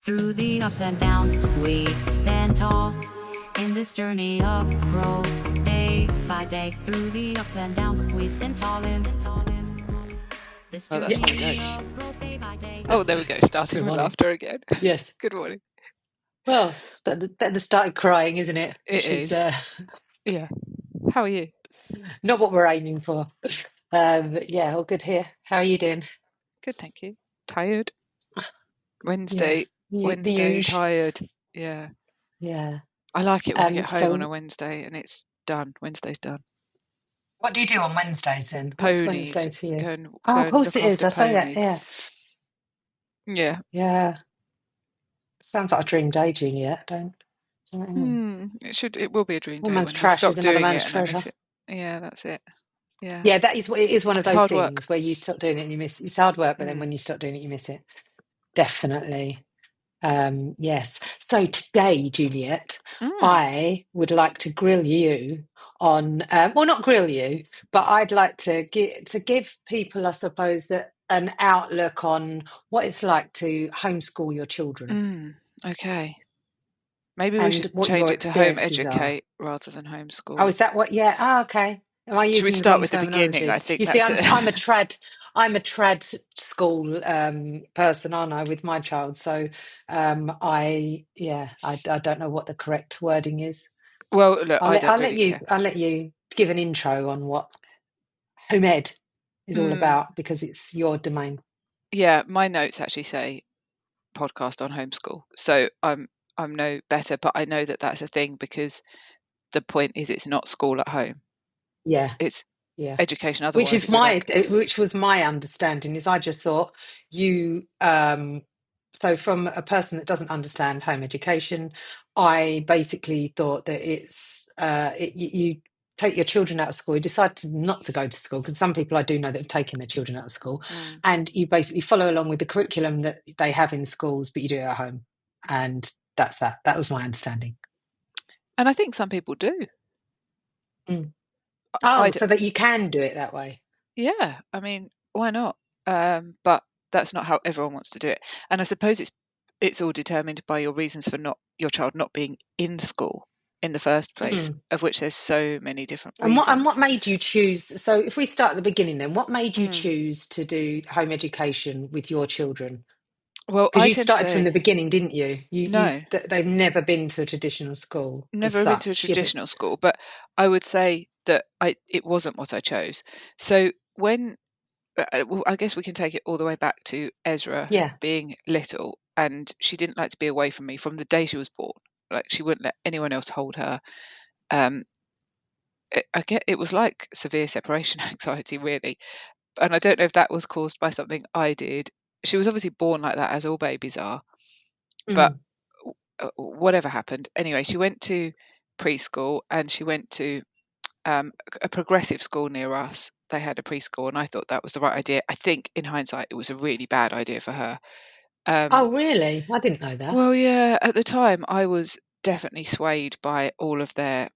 Through the ups and downs, we stand tall in this journey of growth. Day by day, through the ups and downs, we stand tall in this Oh, that's journey really of growth. Day by day. Oh, there we go. Starting Good with morning. laughter again. Yes. Good morning. Well, it's better than started crying, isn't it? It is. Yeah. How are you? Not what we're aiming for. But yeah, all good here. How are you doing? Good, thank you. Tired. Wednesday. The Wednesday, usual. tired. Yeah. Yeah. I like it when I get home on a So Wednesday and it's done. Wednesday's done. what do you do on Wednesdays then? What's Ponies. Wednesdays for you? Go Oh, of and course look it is. after I say that. ponies. Yeah. Yeah. Yeah. Sounds like a dream day, Juliet. Don't you know what I mean? It will be a dream One day man's when you trash stop is another doing man's it and treasure. admit it. Yeah, that's it. Yeah. Yeah, it is one of It's those hard work. things where you stop doing it and you miss it. It's hard work, but then when you stop doing it, you miss it. Definitely. Yes. So today, Juliet, I would like to grill you on, well, not grill you, but I'd like to give people, I suppose, an outlook on what it's like to homeschool your children Okay. Maybe we and should what change your it to home experiences are. educate rather than Oh, homeschool. is that what? Yeah. Oh, okay. Am I Should we using the start wrong with the beginning? terminology? I think You see, that's I'm it. I'm a trad school person, aren't I, with my child? So I don't know what the correct wording is. Well, look, I don't I'll let really you care. give an intro on what home ed is all Mm, about because it's your domain. yeah, my notes actually say podcast on homeschool, so I'm no better, but I know that that's a thing because the point is it's not school at home. Yeah, It's yeah. education Which otherwise, is if you like. which was my understanding. Is I just thought you so from a person that doesn't understand home education, I basically thought that you take your children out of school, you decide not to go to school, because some people I do know that have taken their children out of school, and you basically follow along with the curriculum that they have in schools, but you do it at home. And that's that. That was my understanding. And I think some people do. Oh, so that you can do it that way. Yeah, I mean, why not? But that's not how everyone wants to do it. And I suppose it's all determined by your reasons for your child not being in school in the first place, of which there's so many different reasons. And what made you choose? So if we start at the beginning, then what made you choose to do home education with your children? Well, Because I you tend to started from say the beginning, didn't you? no, They've never been to a traditional school as never been to a such. traditional school, but I would say that it wasn't what I chose. So when I guess we can take it all the way back to Ezra being little, and she didn't like to be away from me from the day she was born. Like she wouldn't let anyone else hold her. It was like severe separation anxiety, really, and I don't know if that was caused by something I did. She was obviously born like that, as all babies are, but whatever happened, anyway, she went to preschool and she went to a progressive school near us. They had a preschool, and I thought that was the right idea. I think in hindsight it was a really bad idea for her. Oh, really? I didn't know that. Well, yeah, at the time I was definitely swayed by all of their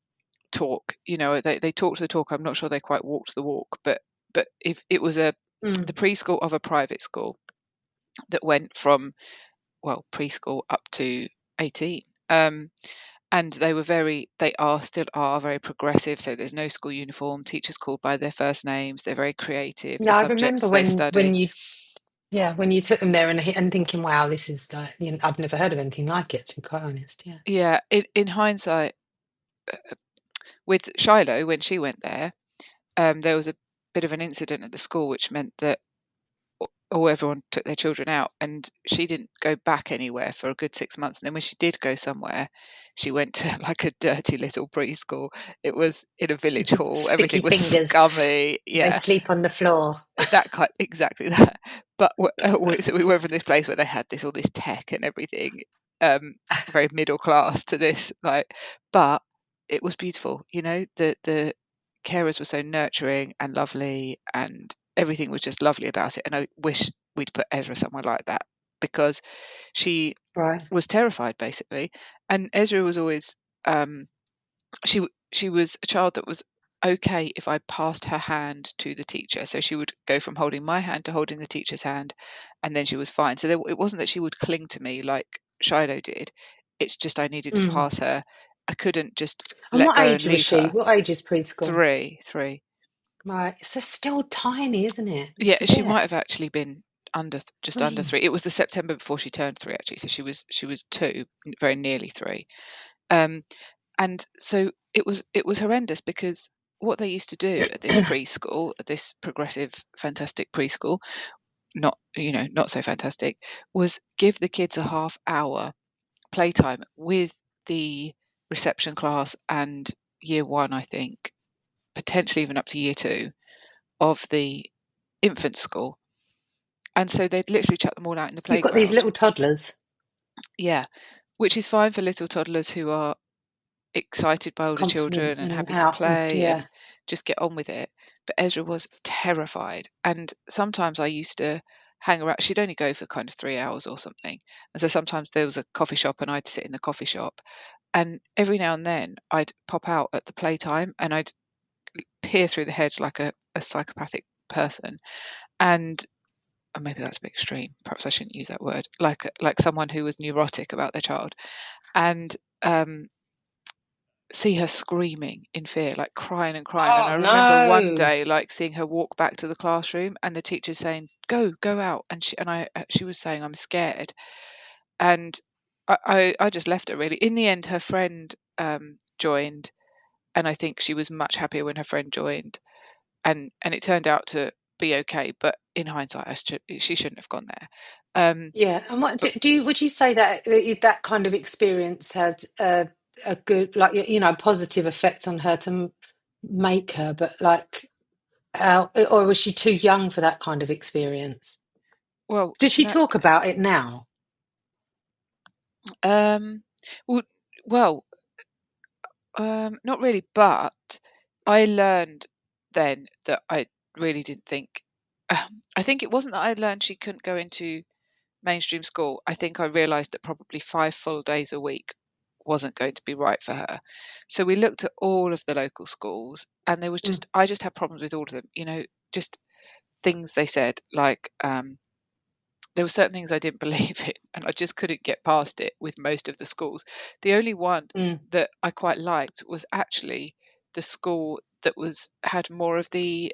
talk. You know, they talked the talk. I'm not sure they quite walked the walk, but if it was the preschool of a private school that went from preschool up to 18. And they still are very progressive. So there's no school uniform, teachers called by their first names. They're very creative. No, The I remember subjects they study. when you took them there and thinking, wow, this is like, I've never heard of anything like it, to be quite honest. Yeah. Yeah. In hindsight, with Shiloh, when she went there was a bit of an incident at the school, which meant that everyone took their children out, and she didn't go back anywhere for a good 6 months. And then when she did go somewhere, she went to like a dirty little preschool. It was in a village hall. Sticky Everything was fingers. scummy. They sleep on the floor. Exactly that. But so we went from this place where they had all this tech and everything, very middle class, to this but it was beautiful. You know, the carers were so nurturing and lovely, and everything was just lovely about it. And I wish we'd put Ezra somewhere like that, because she was terrified, basically. And Ezra was always she was a child that was okay if I passed her hand to the teacher. So she would go from holding my hand to holding the teacher's hand, and then she was fine. So it wasn't that she would cling to me like Shiloh did. It's just I needed to pass her. I couldn't just And let what go and age was leave she? her. What age is preschool? Three. Right. So still tiny, isn't it? You Yeah, she forget. might have actually been just under 3. 3. It was the September before she turned 3, actually. So she was 2, very nearly 3. Um, and so it was horrendous, because what they used to do at this preschool, at this progressive, fantastic preschool, not so fantastic, was give the kids a half hour playtime with the reception class and year 1, I think, potentially even up to year 2 of the infant school. And so they'd literally chuck them all out in the So you've got these playground. little toddlers. Yeah, which is fine for little toddlers who are excited by older Confident children and in and happy to out. And play yeah. and just get on with it. But Ezra was terrified. And sometimes I used to hang around. She'd only go for kind of 3 hours or something. And so sometimes there was a coffee shop and I'd sit in the coffee shop. And every now and then I'd pop out at the playtime and I'd peer through the hedge like a psychopathic person. And maybe that's a bit extreme. Perhaps I shouldn't use that word. Like someone who was neurotic about their child. And see her screaming in fear, like crying and crying. And Oh I remember one no. day, like seeing her walk back to the classroom, and the teacher saying, "Go out," and she was saying, "I'm scared," and I just left her really. In the end, her friend joined, and I think she was much happier when her friend joined, and it turned out to be okay. But in hindsight, she shouldn't have gone there. Yeah. And what But do you would you say that that kind of experience had a good, like, positive effect on her to make her, but like, or was she too young for that kind of experience? well, Does she no, talk about it now? um, well, well, not really, but I learned then that I really didn't think. I think it wasn't that I learned she couldn't go into mainstream school. I think I realised that probably 5 full days a week wasn't going to be right for her. So we looked at all of the local schools, and there was Mm. I just had problems with all of them. Just things they said, like there were certain things I didn't believe in, and I just couldn't get past it with most of the schools. The only one Mm. that I quite liked was actually the school that had more of the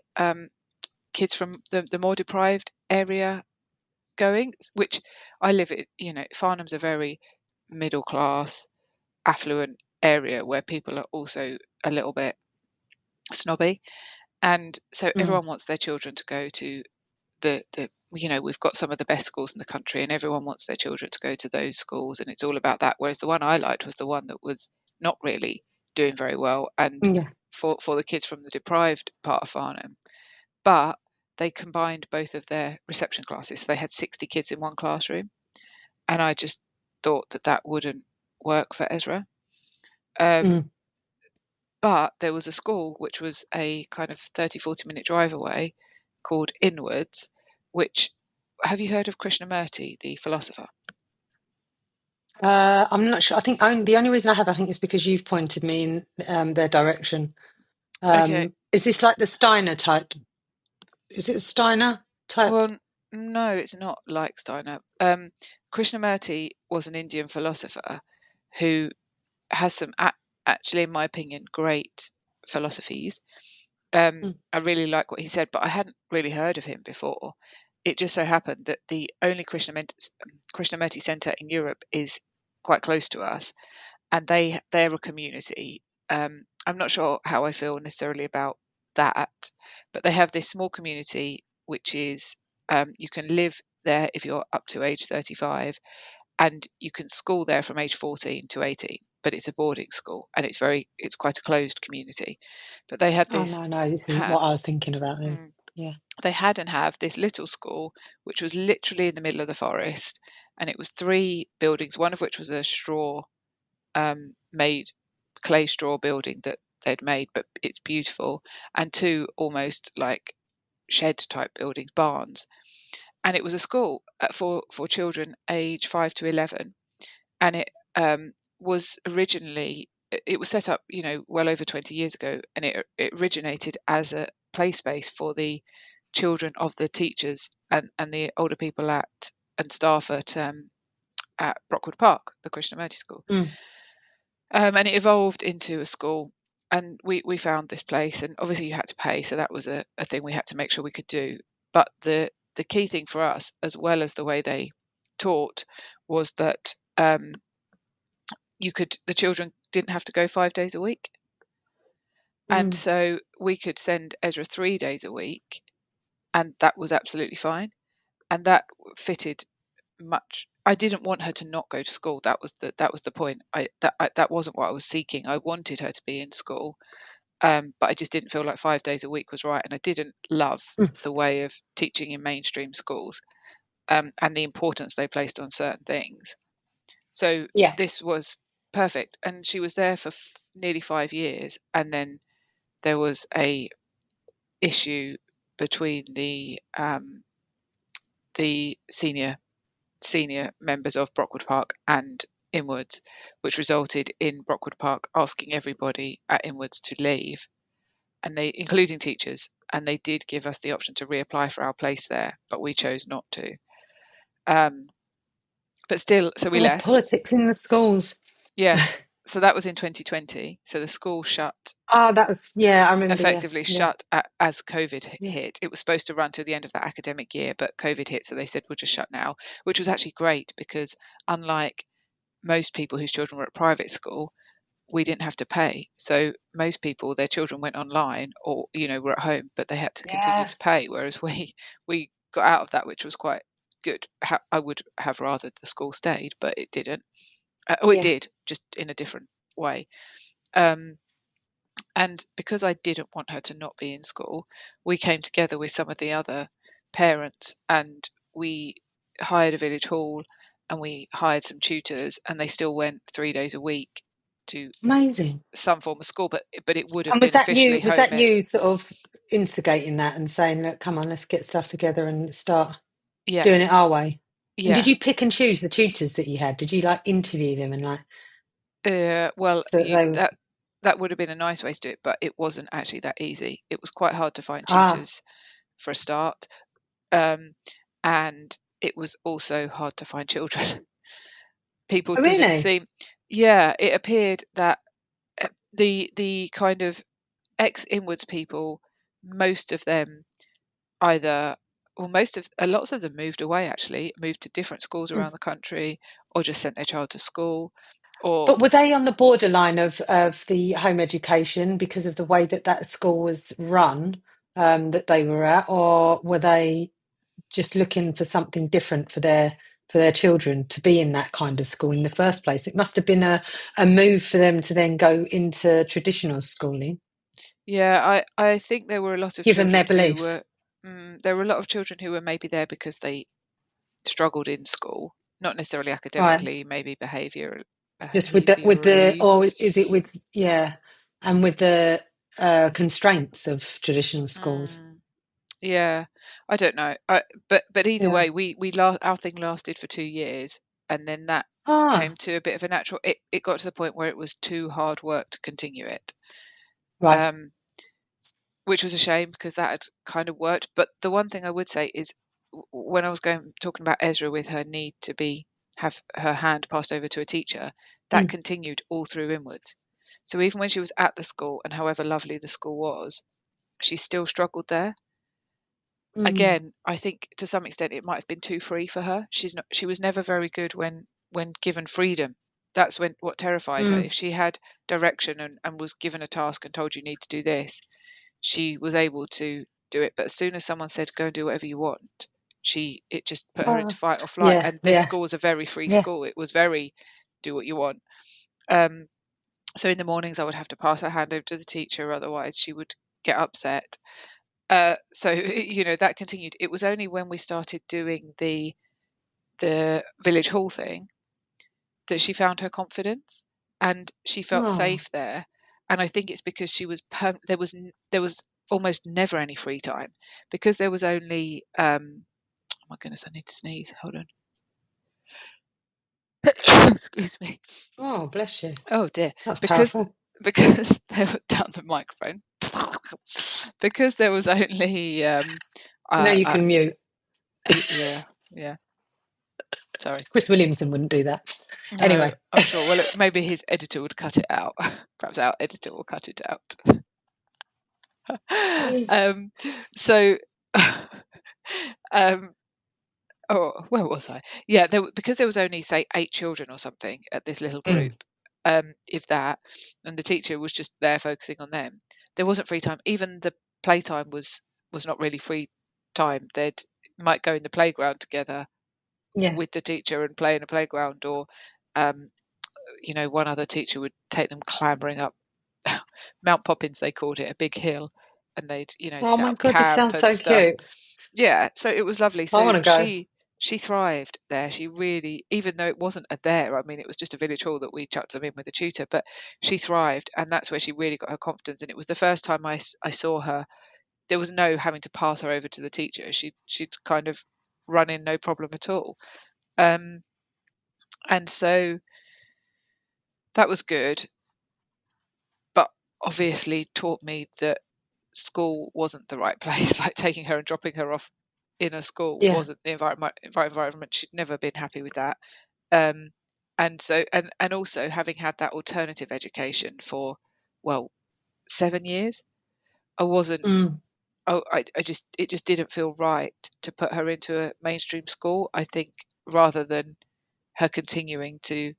kids from the more deprived area going, which I live in. Farnham's a very middle class, affluent area where people are also a little bit snobby, and so Mm. everyone wants their children to go to the we've got some of the best schools in the country, and everyone wants their children to go to those schools, and it's all about that. Whereas the one I liked was the one that was not really doing very well, and Yeah. for the kids from the deprived part of Farnham. But they combined both of their reception classes, so they had 60 kids in one classroom, and I just thought that wouldn't work for Ezra. Mm. But there was a school which was a kind of 30-40 minute drive away, called Inwards, which, have you heard of Krishnamurti, the philosopher? I'm not sure. I think the only reason I have, I think, is because you've pointed me in their direction. Okay, Is this like the Steiner type? Is it a Steiner type? well, no, it's not like Steiner. Krishnamurti was an Indian philosopher who has some, actually, in my opinion, great philosophies. Mm. I really like what he said, but I hadn't really heard of him before. It just so happened that the only Krishnamurti Centre in Europe is quite close to us, and they're a community. I'm not sure how I feel necessarily about that, but they have this small community which is, you can live there if you're up to age 35, and you can school there from age 14 to 18, but it's a boarding school, and it's quite a closed community. But they had Oh this no, this isn't ha- what I was thinking about then. mm, Yeah. they had and have this little school which was literally in the middle of the forest, and it was 3 buildings, one of which was a straw, made clay straw building that they'd made, but it's beautiful, and 2 almost like shed type buildings, barns. And it was a school for children age 5 to 11, and it was originally, it was set up well over 20 years ago, and it originated as a play space for the children of the teachers and the older people and staff at at Brockwood Park, the Krishnamurti school. And it evolved into a school, and we found this place, and obviously you had to pay, so that was a thing we had to make sure we could do. But the key thing for us, as well as the way they taught, was that the children didn't have to go 5 days a week. And so we could send Ezra 3 days a week, and that was absolutely fine. And that fitted much. I didn't want her to not go to school. That was the point. That wasn't what I was seeking. I wanted her to be in school, but I just didn't feel like 5 days a week was right. And I didn't love the way of teaching in mainstream schools, and the importance they placed on certain things. So this was perfect. And she was there for nearly 5 years, and then there was a issue between the senior members of Brockwood Park and Inwards, which resulted in Brockwood Park asking everybody at Inwards to leave, and they, including teachers, and they did give us the option to reapply for our place there, but we chose not to. But still, so we left. Politics in the schools. Yeah. So that was in 2020. So the school shut. That was, I remember. Effectively shut as COVID hit. It was supposed to run to the end of that academic year, but COVID hit, so they said we'll just shut now, which was actually great, because unlike most people whose children were at private school, we didn't have to pay. So most people, their children went online or were at home, but they had to continue to pay, whereas we got out of that, which was quite good. I would have rather the school stayed, but it didn't. It did, just in a different way. And because I didn't want her to not be in school, we came together with some of the other parents, and we hired a village hall, and we hired some tutors, and they still went 3 days a week to some form of school, but it would have been officially home. Was that you sort of instigating that and saying, look, come on, let's get stuff together and start doing it our way? And did you pick and choose the tutors that you had? Did you interview them and that would have been a nice way to do it, but it wasn't actually that easy. It was quite hard to find tutors for a start, and it was also hard to find children. People didn't seem. It appeared that the kind of ex-Inwards people, lots of them moved away, actually moved to different schools around the country, or just sent their child to school. But were they on the borderline of the home education because of the way that school was run, that they were at, or were they just looking for something different for their children to be in that kind of school in the first place? It must have been a move for them to then go into traditional schooling. I think there were a lot of given children their beliefs. There were a lot of children who were maybe there because they struggled in school, not necessarily academically, maybe behaviour. Just with the or is it with and with the constraints of traditional schools? I don't know. But either way, our thing lasted for 2 years, and then that came to a bit of a natural. It got to the point where it was too hard work to continue it, which was a shame, because that had kind of worked. But the one thing I would say is, when I was talking about Ezra with her need to have her hand passed over to a teacher, that continued all through Inwards. So even when she was at the school, and however lovely the school was, she still struggled there. Again, I think to some extent it might have been too free for her. She was never very good when given freedom. That's what terrified her. If she had direction and was given a task and told, you need to do this, she was able to do it. But as soon as someone said, go and do whatever you want, it just put her into fight or flight. And this school was a very free school. It was very do what you want. So in the mornings I would have to pass her hand over to the teacher, otherwise she would get upset. So that continued. It was only when we started doing the village hall thing that she found her confidence, and she felt safe there. And I think it's because she was there was almost never any free time, because there was only oh my goodness, I need to sneeze, hold on. Excuse me. Oh, bless you. Oh dear. That's powerful. Because they were down the microphone. Because there was only you can mute. Yeah. Sorry. Chris Williamson wouldn't do that. No, Anyway. I'm sure. Well, maybe his editor would cut it out. Perhaps our editor will cut it out. So, oh, where was I? Yeah, because there was only, say, 8 children or something at this little group, if that, and the teacher was just there focusing on them. There wasn't free time. Even the playtime was not really free time. They'd might go in the playground together with the teacher and play in a playground, or one other teacher would take them clambering up Mount Poppins, they called it, a big hill, and they'd Oh set my up God, this camp sounds and so stuff. cute. Yeah, so it was lovely. I So want to go. she thrived there. She really, even though it wasn't there, I mean, it was just a village hall that we chucked them in with a tutor, but she thrived, and that's where she really got her confidence. And it was the first time I saw her. There was no having to pass her over to the teacher. She'd kind of run in, no problem at all. And so that was good, but obviously taught me that school wasn't the right place. Like taking her and dropping her off in a school wasn't the environment. She'd never been happy with that. And so and also having had that alternative education for 7 years, I wasn't. It just didn't feel right to put her into a mainstream school. I think rather than her continuing to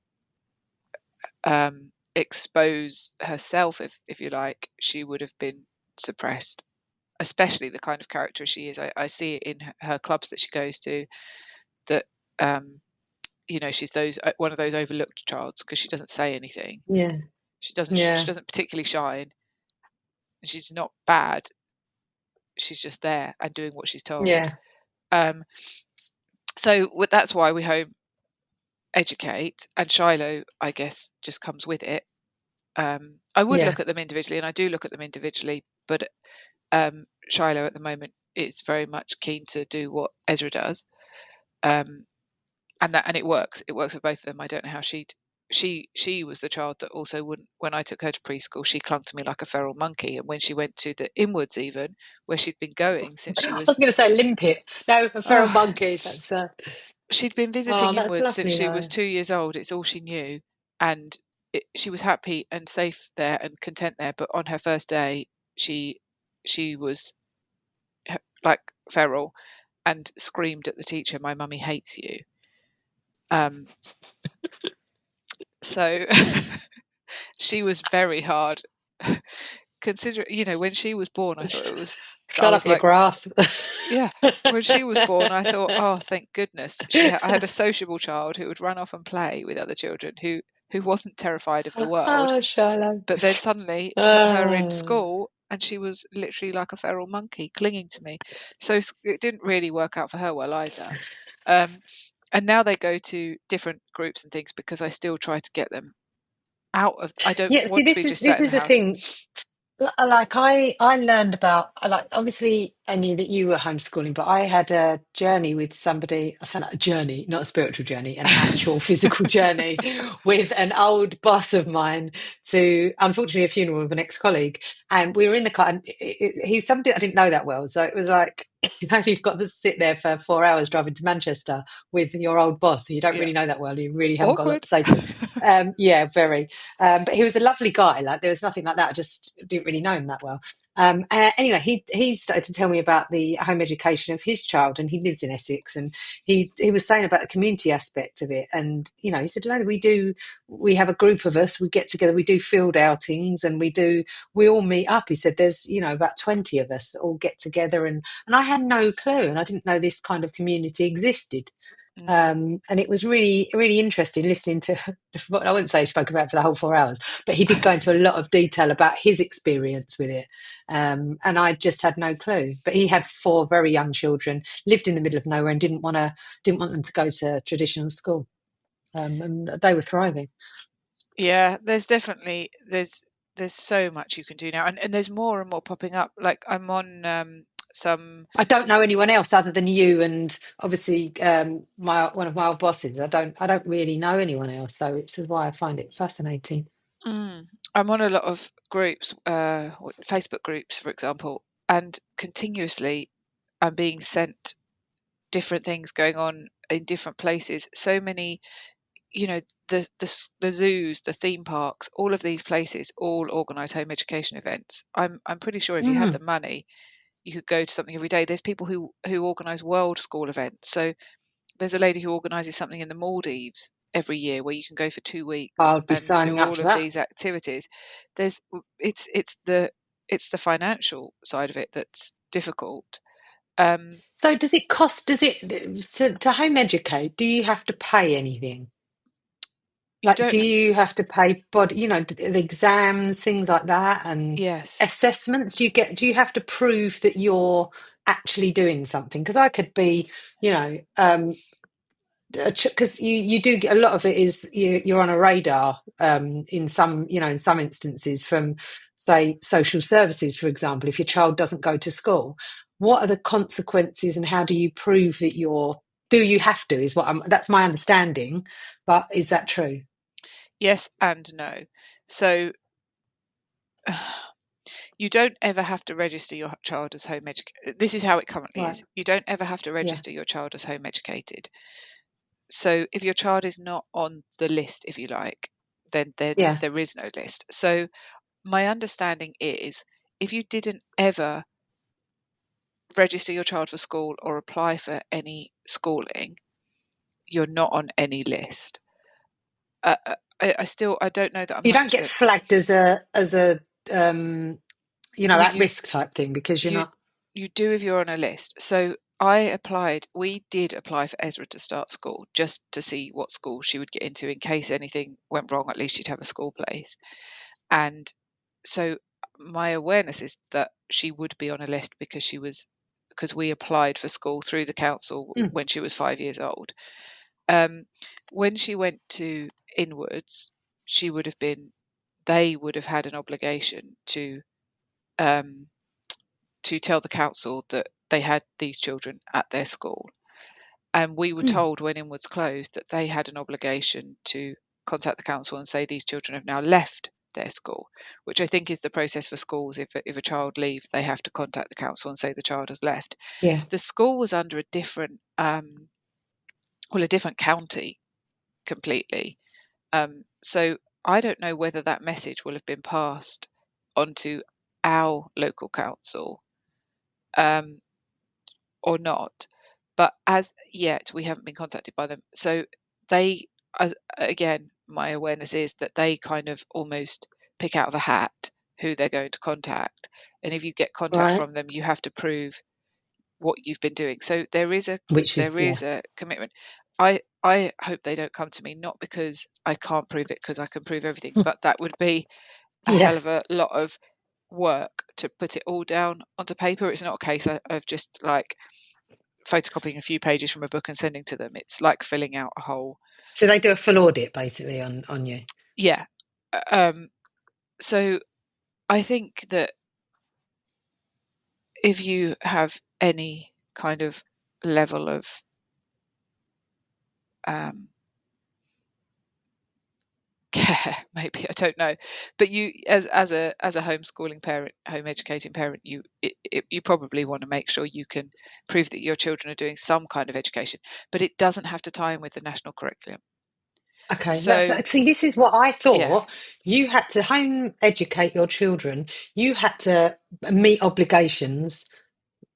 expose herself, if you like, she would have been suppressed, especially the kind of character she is. I see it in her clubs that she goes to, that she's one of those overlooked childs because she doesn't say anything. She doesn't particularly shine, and she's not bad. She's just there and doing what she's told. So that's why we home educate, and Shiloh, I guess, just comes with it. I would look at them individually, and I do look at them individually, but Shiloh at the moment is very much keen to do what Ezra does, and it works. It works for both of them. I don't know how she was the child that also wouldn't. When I took her to preschool, she clung to me like a feral monkey, and when she went to the inwards, even where she'd been going since she I was was going to say limpet. No, a feral monkey. That's she'd been visiting that's inwards since lovely she though. was 2 years old. It's all she knew, and she was happy and safe there and content there. But on her first day, she was like feral and screamed at the teacher, "My mummy hates you." So she was very hard. Consider, when she was born, I thought I Shut was up, your like, grass. yeah. When she was born, I thought, oh, thank goodness. I had a sociable child who would run off and play with other children, who wasn't terrified of the world. Oh, Shiloh. But then suddenly put her in school, and she was literally like a feral monkey clinging to me. So it didn't really work out for her well either. And now they go to different groups and things because I still try to get them out of. I don't See, want to be just sat this in the is the house. thing. Like I learned about, like, obviously I knew that you were homeschooling, but I had a journey with somebody. I sound like a journey, not a spiritual journey, an actual physical journey with an old boss of mine to, unfortunately, a funeral of an ex-colleague. And we were in the car, and he was somebody I didn't know that well. So it was like, you've got to sit there for 4 hours driving to Manchester with your old boss who you don't Yeah. really know that well. You really haven't got a lot Awkward. to say to him. Yeah, very. But he was a lovely guy. Like, there was nothing like that. I just didn't really know him that well. Anyway, he started to tell me about the home education of his child, and he lives in Essex, and he was saying about the community aspect of it. And he said, we have a group of us, we get together, we do field outings, and we all meet up. He said there's about 20 of us that all get together, and I had no clue, and I didn't know this kind of community existed. And it was really, really interesting listening to what I wouldn't say he spoke about for the whole 4 hours, but he did go into a lot of detail about his experience with it. And I just had no clue. But he had 4 very young children, lived in the middle of nowhere, and didn't want them to go to traditional school. And they were thriving. Yeah, there's definitely there's so much you can do now, and there's more and more popping up. Like I'm on some. I don't know anyone else other than you, and obviously one of my old bosses. I don't really know anyone else, so this is why I find it fascinating. I'm on a lot of groups, Facebook groups, for example, and continuously I'm being sent different things going on in different places. So many, the zoos, the theme parks, all of these places all organise home education events. I'm pretty sure if you had the money, you could go to something every day. There's people who organise world school events. So there's a lady who organises something in the Maldives every year where you can go for 2 weeks I'll be and do signing up all for of that. these activities. It's the financial side of it that's difficult. So does it cost, to home educate, do you have to pay anything? You Like, do don't. you have to pay body, the exams, things like that, and Yes. assessments? Do you have to prove that you're actually doing something? Because I could be, because you do get a lot of it is you're on a radar in some in some instances from, say, social services, for example. If your child doesn't go to school, what are the consequences, and how do you prove that do you have to, is that's my understanding, but is that true? Yes and no. So you don't ever have to register your child as home educated. This is how it currently Right. is. You don't ever have to Yeah. register your child as home educated. So if your child is not on the list, if you like, then Yeah. there is no list. So my understanding is if you didn't ever register your child for school or apply for any schooling, you're not on any list. I don't know that I'm So you don't get 100%. flagged as a Well, at risk type thing because you're you not. you do if you're on a list. So we did apply for Ezra to start school just to see what school she would get into in case anything went wrong. At least she'd have a school place. And so my awareness is that she would be on a list because we applied for school through the council Mm. when she was 5 years old. When she went to Inwards, they would have had an obligation um, to tell the council that they had these children at their school. And we were Mm. told when Inwards closed that they had an obligation to contact the council and say these children have now left their school, which I think is the process for schools. If a child leaves, they have to contact the council and say the child has left. Yeah. The school was under a different county completely. So I don't know whether that message will have been passed onto our local council or not. But as yet, we haven't been contacted by them. So again, my awareness is that they kind of almost pick out of a hat who they're going to contact. And if you get contact Right. from them, you have to prove what you've been doing. So there is a Which is, yeah. commitment. I hope they don't come to me, not because I can't prove it, because I can prove everything, but that would be a Yeah. hell of a lot of work to put it all down onto paper. It's not a case of just like photocopying a few pages from a book and sending to them. It's like filling out a whole. So they do a full audit basically on you. Yeah. So I think that if you have any kind of level of care, maybe, I don't know, but you as a homeschooling parent, home educating parent, you probably want to make sure you can prove that your children are doing some kind of education, but it doesn't have to tie in with the national curriculum. Okay, So see, this is what I yeah, thought. You had to home educate your children. You had to meet obligations,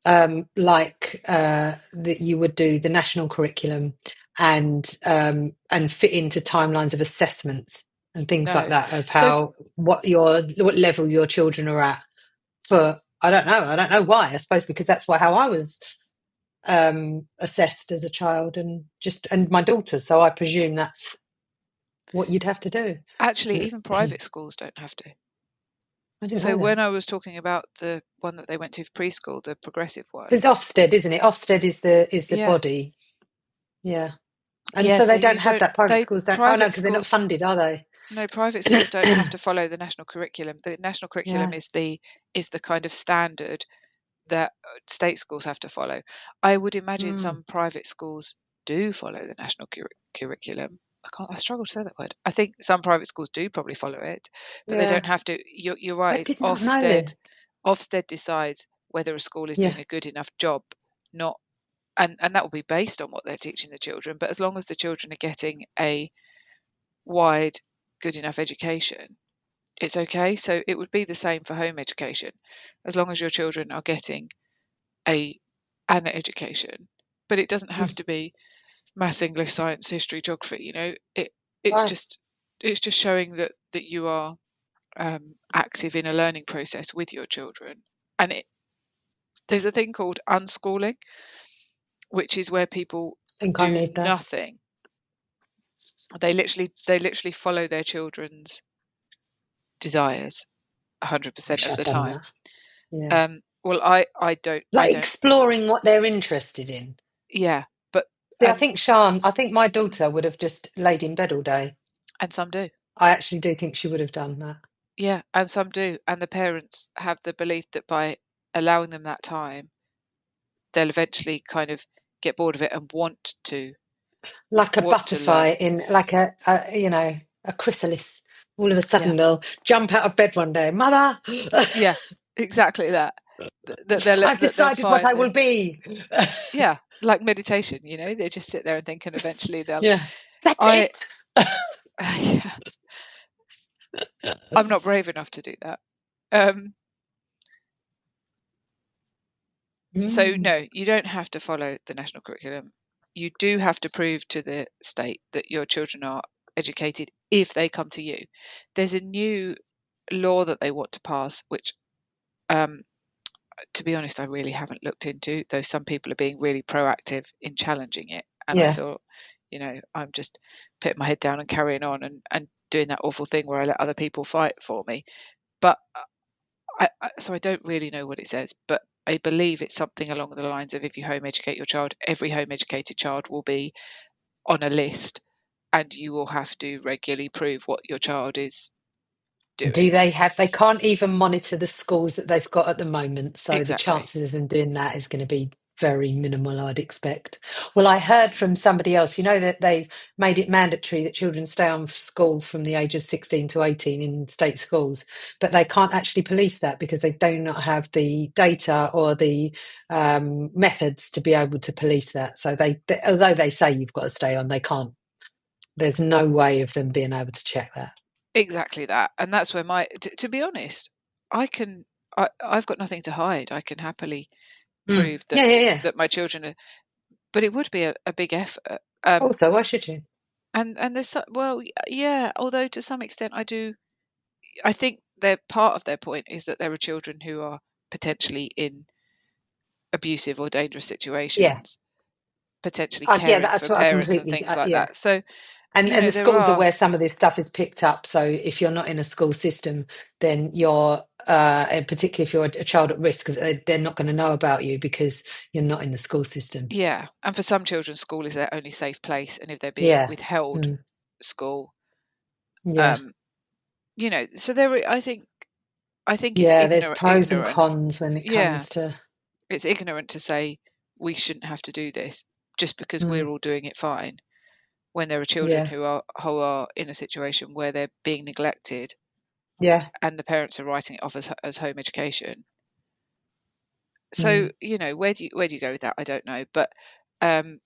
that you would do the national curriculum and fit into timelines of assessments and things like no. that, of So what level your children are at. For I don't know why. I suppose because that's how I was assessed as a child, and my daughter. So I presume that's what you'd have to do. actually, even I private schools don't have to. didn't So know that. when I was talking about the one that they went to for preschool, the progressive one, There's Ofsted, isn't it? Ofsted is the yeah, body. Yeah. And yeah. so So they you don't have don't that. Private they schools don't. Oh no, private because they're not schools funded, are they? No, private schools don't have to follow the national curriculum. The national curriculum Yeah. is the kind of standard that state schools have to follow. I would imagine Mm. some private schools do follow the national curriculum. I struggle to say that word. I think some private schools do probably follow it, but they Yeah. don't have to. You're I right. It's did not know this. Ofsted decides whether a school is Yeah. doing a good enough job, not and that will be based on what they're teaching the children. But as long as the children are getting a wide, good enough education, it's okay. So it would be the same for home education, as long as your children are getting an education. But it doesn't have to be maths, English, science, history, geography. You know, it's Right. just showing that you are active in a learning process with your children. And there's a thing called unschooling, which is where people I think I do need that. nothing. They literally follow their children's desires 100% Wish of I'd the done time. that. Yeah. Well, I Like don't. exploring what they're interested in. Yeah, but See, I think my daughter would have just laid in bed all day. and some do. I actually do think she would have done that. Yeah, and some do. And the parents have the belief that by allowing them that time, they'll eventually kind of get bored of it and want to Like a learn. butterfly in, like a chrysalis. All of a Yeah, sudden they'll jump out of bed one day, Mother, yeah, exactly that. I've That they'll decided what find I that. will be. Yeah, like meditation. You know, they just sit there and think, and eventually they'll. Yeah, that's I it. yeah, I'm not brave enough to do that. Um, So Mm. no, you don't have to follow the national curriculum. You do have to prove to the state that your children are educated if they come to you. There's a new law that they want to pass, which, to be honest, I really haven't looked into, though some people are being really proactive in challenging it. And I Yeah. feel, I'm just putting my head down and carrying on and doing that awful thing where I let other people fight for me. But so I don't really know what it says, but I believe it's something along the lines of, if you home educate your child, every home educated child will be on a list, and you will have to regularly prove what your child is Do doing. they can't even monitor the schools that they've got at the moment, so the Exactly. chances of them doing that is going to be very minimal, I'd expect. Well, I heard from somebody else, that they've made it mandatory that children stay on school from the age of 16 to 18 in state schools, but they can't actually police that because they do not have the data or the methods to be able to police that. So although they say you've got to stay on, they can't. There's no way of them being able to check that. Exactly that. And that's where to be honest, I've got nothing to hide. I can happily prove Yeah, yeah, yeah. that my children are, but it would be a big effort. Also, why should you? And there's well, yeah, although to some extent I think they're part of their point is that there are children who are potentially in abusive or dangerous Yeah, situations, potentially yeah, caring that's for what I parents and completely. things like Yeah, that. So, and the there schools are are, where some of this stuff is picked up. So if you're not in a school system, then you're, and particularly if you're a child at risk, they're not going to know about you because you're not in the school system. yeah. And for some children, school is their only safe place. And if they're being Yeah, withheld mm, school, yeah, um, so I think it's yeah. There's pros and ignorant. cons when it Yeah, comes to. it's ignorant to say we shouldn't have to do this just because we're Mm, all doing it fine, when there are children yeah, who are in a situation where they're being neglected yeah, and the parents are writing it off as home education. So mm, where do you go with that? I don't know, but um,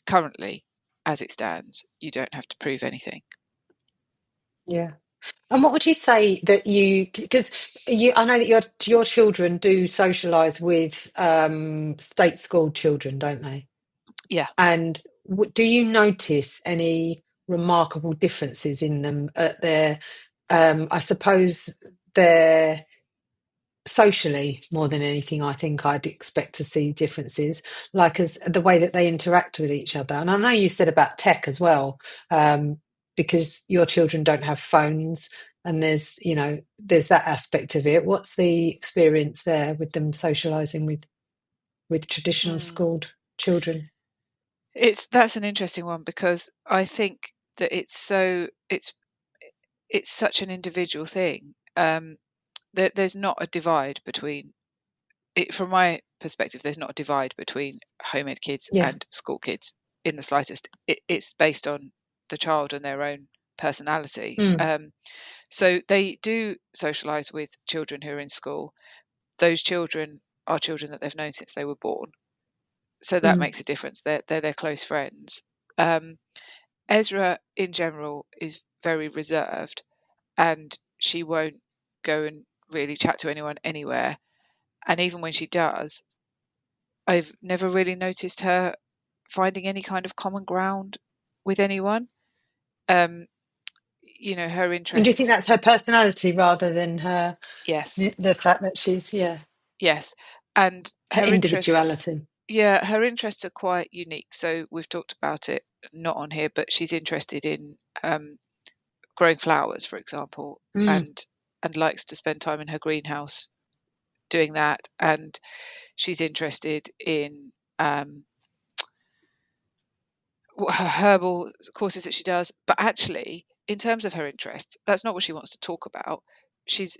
currently, as it stands, you don't have to prove anything. yeah. And what would you say that because I know that your children do socialise with state school children, don't they? Yeah. And do you notice any remarkable differences in them at their, I suppose, their socially more than anything? I think I'd expect to see differences, like as the way that they interact with each other. And I know you said about tech as well, um, because your children don't have phones, and there's that aspect of it. What's the experience there with them socializing with traditional Mm. schooled children? That's an interesting one, because I think that it's such an individual thing. There's not a divide between it, from my perspective. There's not a divide between home ed kids Yeah. and school kids in the slightest. It's based on the child and their own personality. Mm, So they do socialise with children who are in school. Those children are children that they've known since they were born. so that makes a difference. They're their close friends. Ezra in general is very reserved, and she won't go and really chat to anyone anywhere, and even when she does, I've never really noticed her finding any kind of common ground with anyone. Her And do you think interest, that's her personality rather than her yes, the fact that she's yes, and her her interests, individuality? yeah, her interests are quite unique. So we've talked about it, not on here, but she's interested in growing flowers, for example, Mm. and likes to spend time in her greenhouse doing that. And she's interested in her herbal courses that she does. But actually, in terms of her interests, that's not what she wants to talk about. She's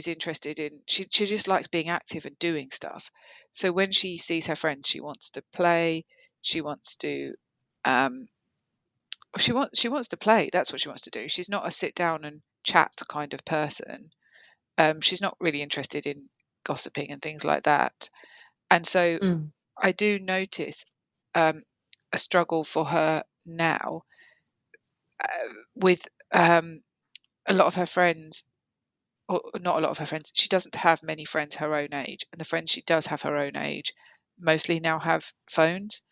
interested in, she just likes being active and doing stuff. So when she sees her friends, she wants to play. She wants to um, she wants to play. That's what she wants to do. She's not a sit down and chat kind of person. She's not really interested in gossiping and things like that. And so Mm. I do notice um, a struggle for her now with a lot of her friends, or not a lot of her friends. She doesn't have many friends her own age, and the friends she does have her own age mostly now have phones.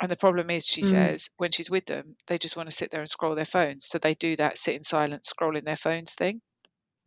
And the problem is, she Mm. says, when she's with them, they just want to sit there and scroll their phones. So they do that sit in silence, scrolling their phones thing.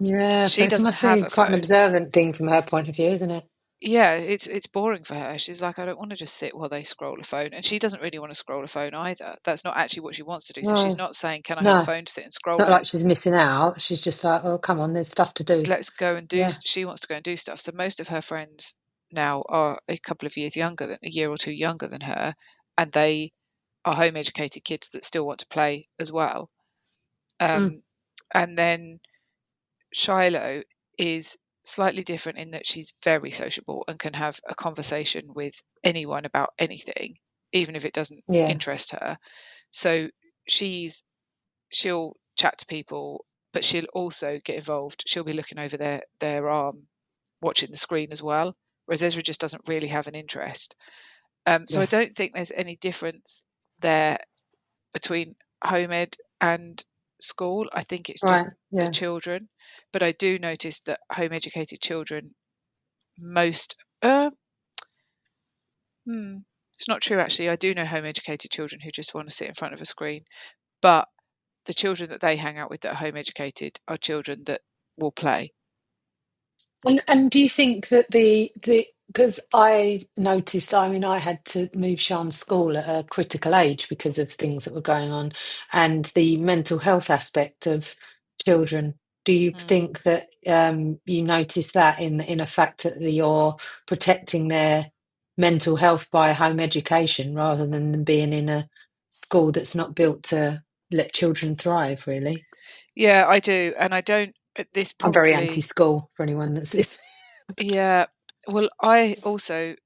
Yeah, so She it doesn't must have be a quite an phone. observant thing from her point of view, isn't it? Yeah, it's boring for her. She's like, I don't want to just sit while they scroll a phone. And she doesn't really want to scroll a phone either. That's not actually what she wants to do. So she's No, not saying, can I have a no. phone to sit and It's scroll not like on? she's missing out. She's just like, oh, come on, there's stuff to do. Let's go and do. Yeah. She wants to go and do stuff. So most of her friends now are a couple of years younger than, a year or two younger than her, and they are home educated kids that still want to play as well. Mm. Um, and then Shiloh is slightly different in that she's very sociable and can have a conversation with anyone about anything, even if it doesn't Yeah. interest her. So she'll chat to people, but she'll also get involved. She'll be looking over their arm, watching the screen as well. Whereas Ezra just doesn't really have an interest. So I Yeah. don't think there's any difference there between home ed and school. I think it's just Right. the Yeah. children. But I do notice that home educated children, most it's not true actually. I do know home educated children who just want to sit in front of a screen, but the children that they hang out with that are home educated are children that will play. And do you think that the because I noticed, I mean, I had to move Sean's school at a critical age because of things that were going on, and the mental health aspect of children. Do you Mm. think that you notice that in a fact that you're protecting their mental health by home education rather than them being in a school that's not built to let children thrive, really? Yeah, I do, and I don't. This I'm very probably, anti-school for anyone that's listening. yeah. Well, I also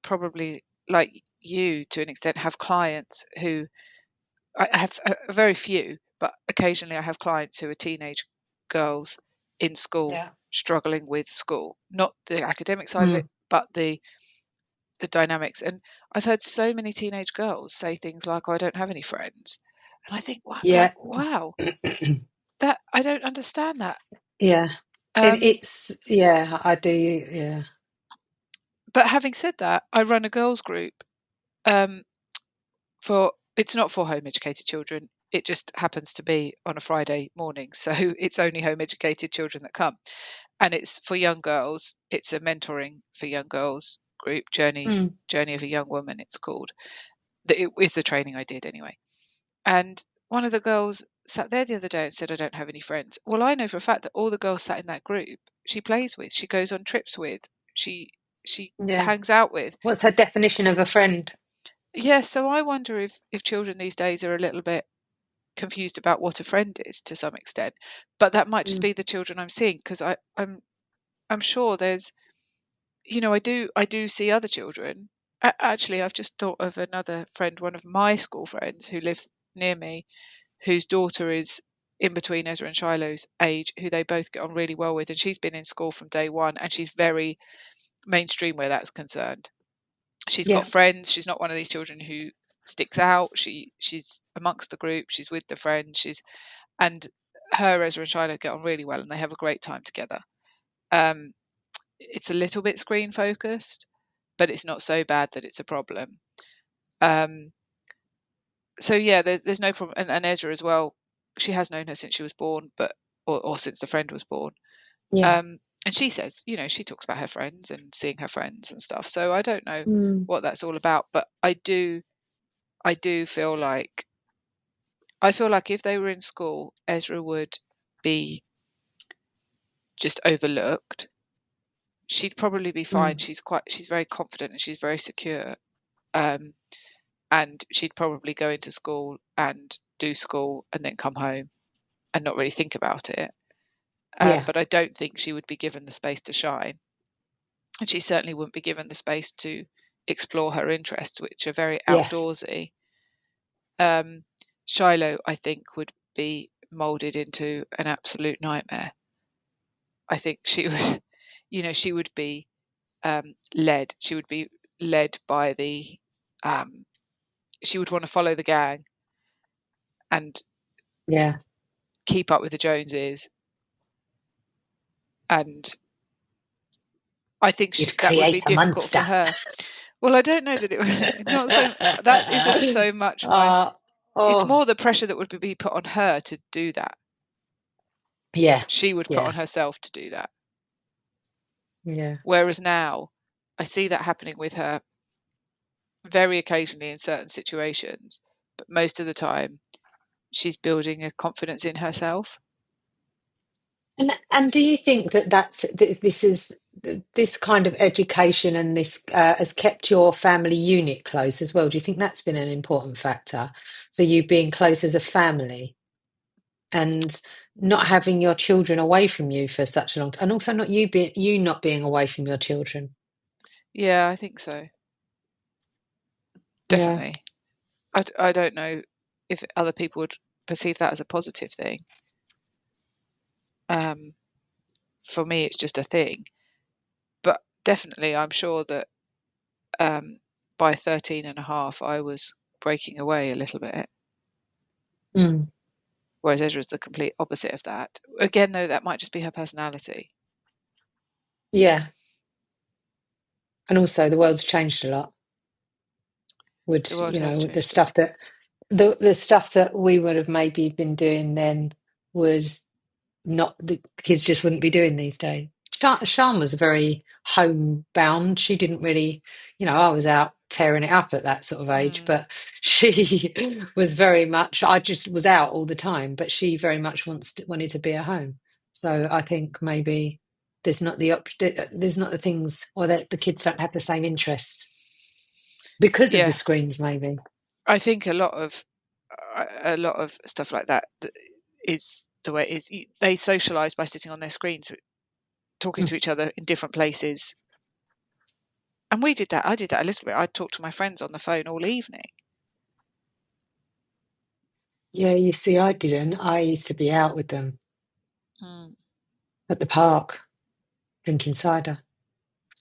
probably, like you to an extent, have clients who I have a very few, but occasionally I have clients who are teenage girls in school Yeah. struggling with school, not the academic side of it, Mm. but the dynamics. And I've heard so many teenage girls say things like, "Oh, I don't have any friends," and I think, "What? Like, Yeah. wow, that I don't understand that." Yeah. Um, Yeah, I do. Yeah. but having said that, I run a girls group. Um, for it's not for home educated children. It just happens to be on a Friday morning, so it's only home educated children that come, and it's for young girls. It's a mentoring for young girls group, Mm. journey of a young woman. It's called. It is the training I did anyway. And one of the girls sat there the other day and said, "I don't have any friends." Well, I know for a fact that all the girls sat in that group, she plays with, she goes on trips with, she Yeah. hangs out with. What's her definition of a friend? Yeah, so I wonder if children these days are a little bit confused about what a friend is to some extent. But that might just Mm. be the children I'm seeing, because I'm sure there's, I do see other children. Actually, I've just thought of another friend, one of my school friends who lives near me, whose daughter is in between Ezra and Shiloh's age, who they both get on really well with, and she's been in school from day one, and she's very mainstream where that's concerned. She's Yeah. got friends. She's not one of these children who sticks out. She's amongst the group. She's with the friends. And her, Ezra and Shiloh get on really well, and they have a great time together. It's a little bit screen focused, but it's not so bad that it's a problem. So yeah, there's no problem. And Ezra as well, she has known her since she was born, or since the friend was born. Yeah. And she says, she talks about her friends and seeing her friends and stuff. So I don't know Mm. what that's all about, but I do feel like if they were in school, Ezra would be just overlooked. She'd probably be fine. Mm. She's very confident and she's very secure. And she'd probably go into school and do school and then come home and not really think about it. Yeah. But I don't think she would be given the space to shine. And she certainly wouldn't be given the space to explore her interests, which are very Yes. outdoorsy. Shiloh, I think, would be moulded into an absolute nightmare. I think she would, she would be led. She would be led by the. She would want to follow the gang and Yeah. keep up with the Joneses, and I think You'd that would be create a difficult for monster. her. Well, I don't know that it would not so. That isn't so much my. It's Oh. more the pressure that would be put on her to do that. Yeah. She would put Yeah. on herself to do that. Yeah. Whereas now, I see that happening with her very occasionally in certain situations, but most of the time, she's building a confidence in herself. And do you think that this kind of education and this has kept your family unit close as well? Do you think that's been an important factor for you being close as a family and not having your children away from you for such a long time, and also not not being away from your children? Yeah, I think so. Yeah. Definitely. I don't know if other people would perceive that as a positive thing. For me, it's just a thing. But definitely, I'm sure that by 13 and a half, I was breaking away a little bit. Mm. Whereas Ezra's the complete opposite of that. Again, though, that might just be her personality. Yeah. And also the world's changed a lot. The world has The changed a stuff lot. that the stuff that we would have maybe been doing then was not the kids just wouldn't be doing these days. Sean was very homebound. She didn't really, I was out tearing it up at that sort of age, Mm, but she was very much, I just was out all the time, but she very much wanted to be at home. So I think maybe there's not the things, or that the kids don't have the same interests because of the yeah, screens, maybe. I think a lot of stuff like that is the way it is. They socialise by sitting on their screens, talking Mm. to each other in different places. And we did that. I did that a little bit. I'd talk to my friends on the phone all evening. Yeah, you see, I didn't. I used to be out with them Mm. at the park drinking cider.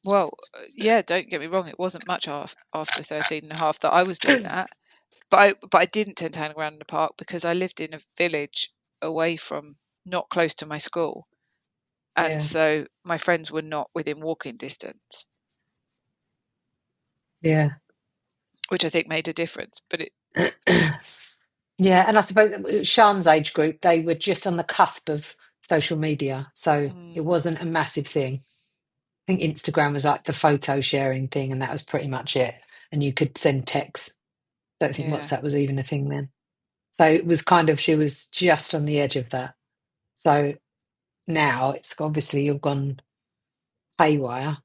Well, yeah, don't get me wrong. It wasn't much after 13 and a half that I was doing that. But I didn't tend to hang around in the park because I lived in a village away from, not close to my school. And Yeah, so my friends were not within walking distance, yeah. which I think made a difference. But Yeah, and I suppose Sean's age group, they were just on the cusp of social media, so it mm, wasn't a massive thing. I think Instagram was like the photo sharing thing, and that was pretty much it. And you could send texts. I don't think yeah, WhatsApp was even a thing then. So it was kind of, she was just on the edge of that. So now it's obviously you've gone haywire.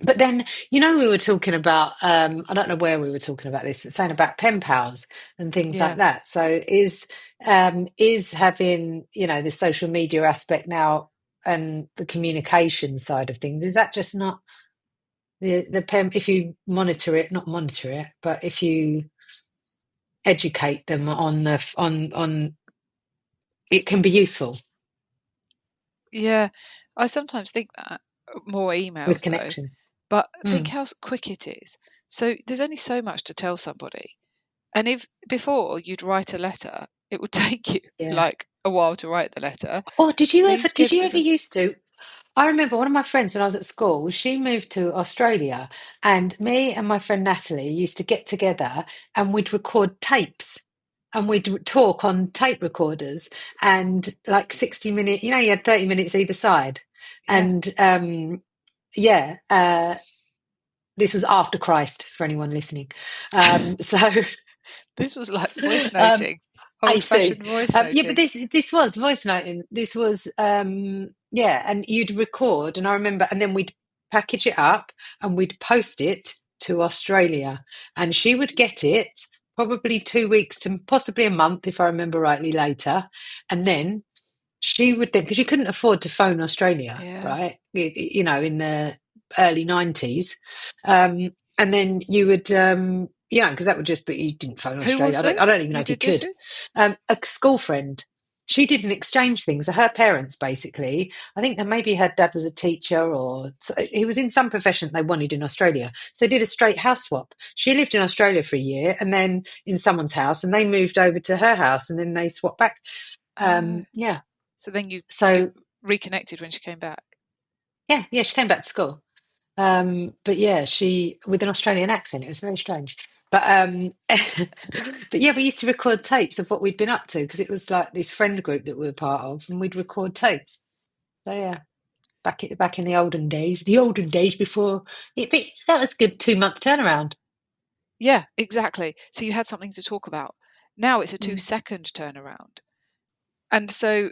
But then, we were talking about, I don't know where we were talking about this, but saying about pen pals and things like yeah, that. So is having, the social media aspect now and the communication side of things, is that just not the pen, if you not monitor it, but if you educate them on it can be useful yeah. I sometimes think that more with emails though, connection. But think how quick it is. So there's only so much to tell somebody. And if before you'd write a letter, it would take you like a while to write the letter. Oh, did you ever Everything. used to? I remember one of my friends when I was at school, she moved to Australia, and me and my friend Natalie used to get together and we'd record tapes and we'd talk on tape recorders and like 60-minute, you had 30 minutes either side. Yeah. And this was after Christ for anyone listening. So This was like voice um, noting, AC. old-fashioned voice Yeah, but noting. this was voice noting. This was and you'd record, and I remember, and then we'd package it up and we'd post it to Australia, and she would get it probably 2 weeks to possibly a month, if I remember rightly, later, and then she would then, because you couldn't afford to phone Australia, Yeah. right? In the early 90s. And then you would, because that would just be, you didn't phone Who Australia. was I this don't even know you if you did this could. with? A school friend. She didn't exchange things. Her parents, basically, I think that maybe her dad was a teacher or he was in some profession that they wanted in Australia. So they did a straight house swap. She lived in Australia for a year and then in someone's house, and they moved over to her house and then they swapped back. Yeah. So then you So reconnected when she came back. yeah, she came back to school. But yeah, she with an Australian accent. It was very strange. But but yeah, we used to record tapes of what we'd been up to because it was like this friend group that we were part of, and we'd record tapes. So yeah, back in the olden days before that was a good 2 month turnaround. Yeah, exactly. So you had something to talk about. Now it's a 2-second turnaround. And so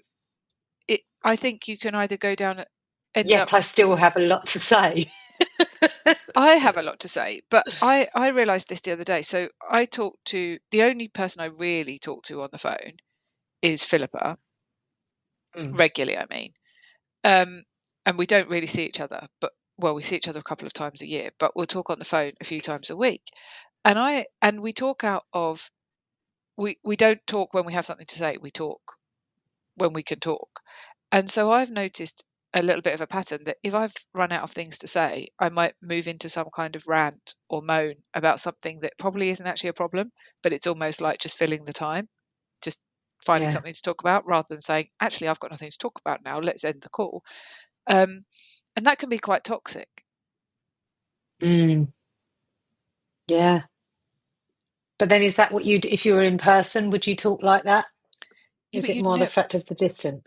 I think you can either go down, end up. Yet I still have a lot to say. I have a lot to say, but I realized this the other day. So I talk to, the only person I really talk to on the phone is Philippa, regularly, I mean. And we don't really see each other, but well, we see each other a couple of times a year, but we'll talk on the phone a few times a week. And we talk out of, we don't talk when we have something to say, we talk when we can talk. And so I've noticed a little bit of a pattern that if I've run out of things to say, I might move into some kind of rant or moan about something that probably isn't actually a problem, but it's almost like just filling the time, just finding something to talk about rather than saying, actually, I've got nothing to talk about now, let's end the call. And that can be quite toxic. Yeah. But then is that what you'd, if you were in person, would you talk like that? Yeah, Is but it you'd more the know. fact of the distance?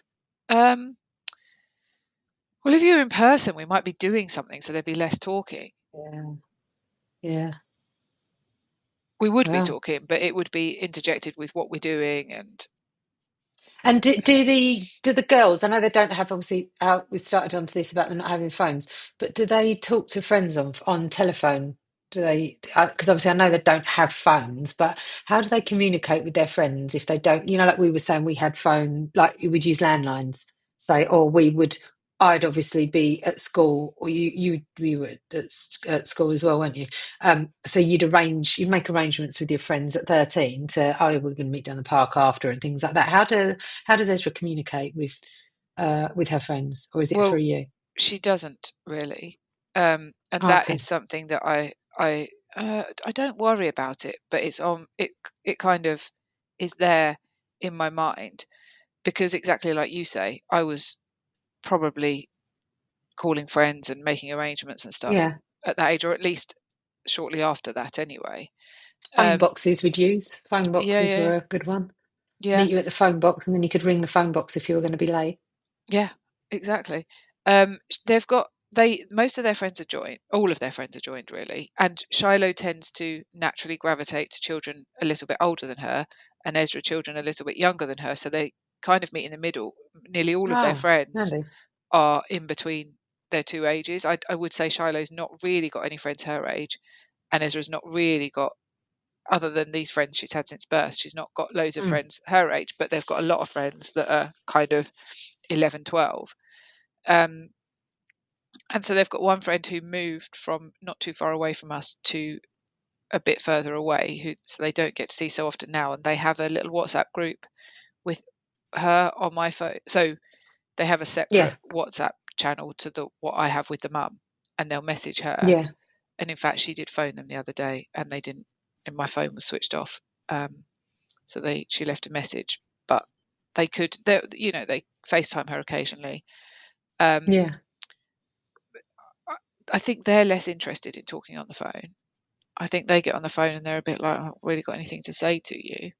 Well, if you're in person, we might be doing something, so there'd be less talking. Yeah. Yeah. We would be Wow. talking, but it would be interjected with what we're doing. And do the girls? I know they don't have, obviously. We started onto this about them not having phones, but do they talk to friends on telephone? Do they? Because obviously I know they don't have phones, but how do they communicate with their friends if they don't? Like we were saying, we had phone, like we would use landlines, say, or we would. I'd obviously be at school, or you were at school as well, weren't you? So you'd make arrangements with your friends at 13 to, we're going to meet down the park after and things like that. How does Ezra communicate with her friends, or is it for Well, you? she doesn't really, and that is something that I don't worry about it, but it's on it. It kind of is there in my mind because exactly like you say, I was probably calling friends and making arrangements and stuff Yeah. at that age, or at least shortly after that anyway. Phone boxes we'd use. Phone boxes Yeah, were a good one. yeah, Meet you at the phone box, and then you could ring the phone box if you were going to be late. yeah, exactly. They've got most of their friends are joined, all of their friends are joined really, and Shiloh tends to naturally gravitate to children a little bit older than her, and Ezra children a little bit younger than her, so they kind of meet in the middle. Nearly all of their friends Handy. are in between their two ages. I would say Shiloh's not really got any friends her age, and Ezra's not really got, other than these friends she's had since birth, she's not got loads of friends her age, but they've got a lot of friends that are kind of 11, 12. And so they've got one friend who moved from not too far away from us to a bit further away, so they don't get to see so often now, and they have a little WhatsApp group with her on my phone. So they have a separate WhatsApp channel to what I have with the mum, and they'll message her. Yeah. And in fact, she did phone them the other day, and they didn't. And my phone was switched off, so she left a message. But they could, they FaceTime her occasionally. Yeah. I think they're less interested in talking on the phone. I think they get on the phone and they're a bit like, I haven't really got anything to say to you.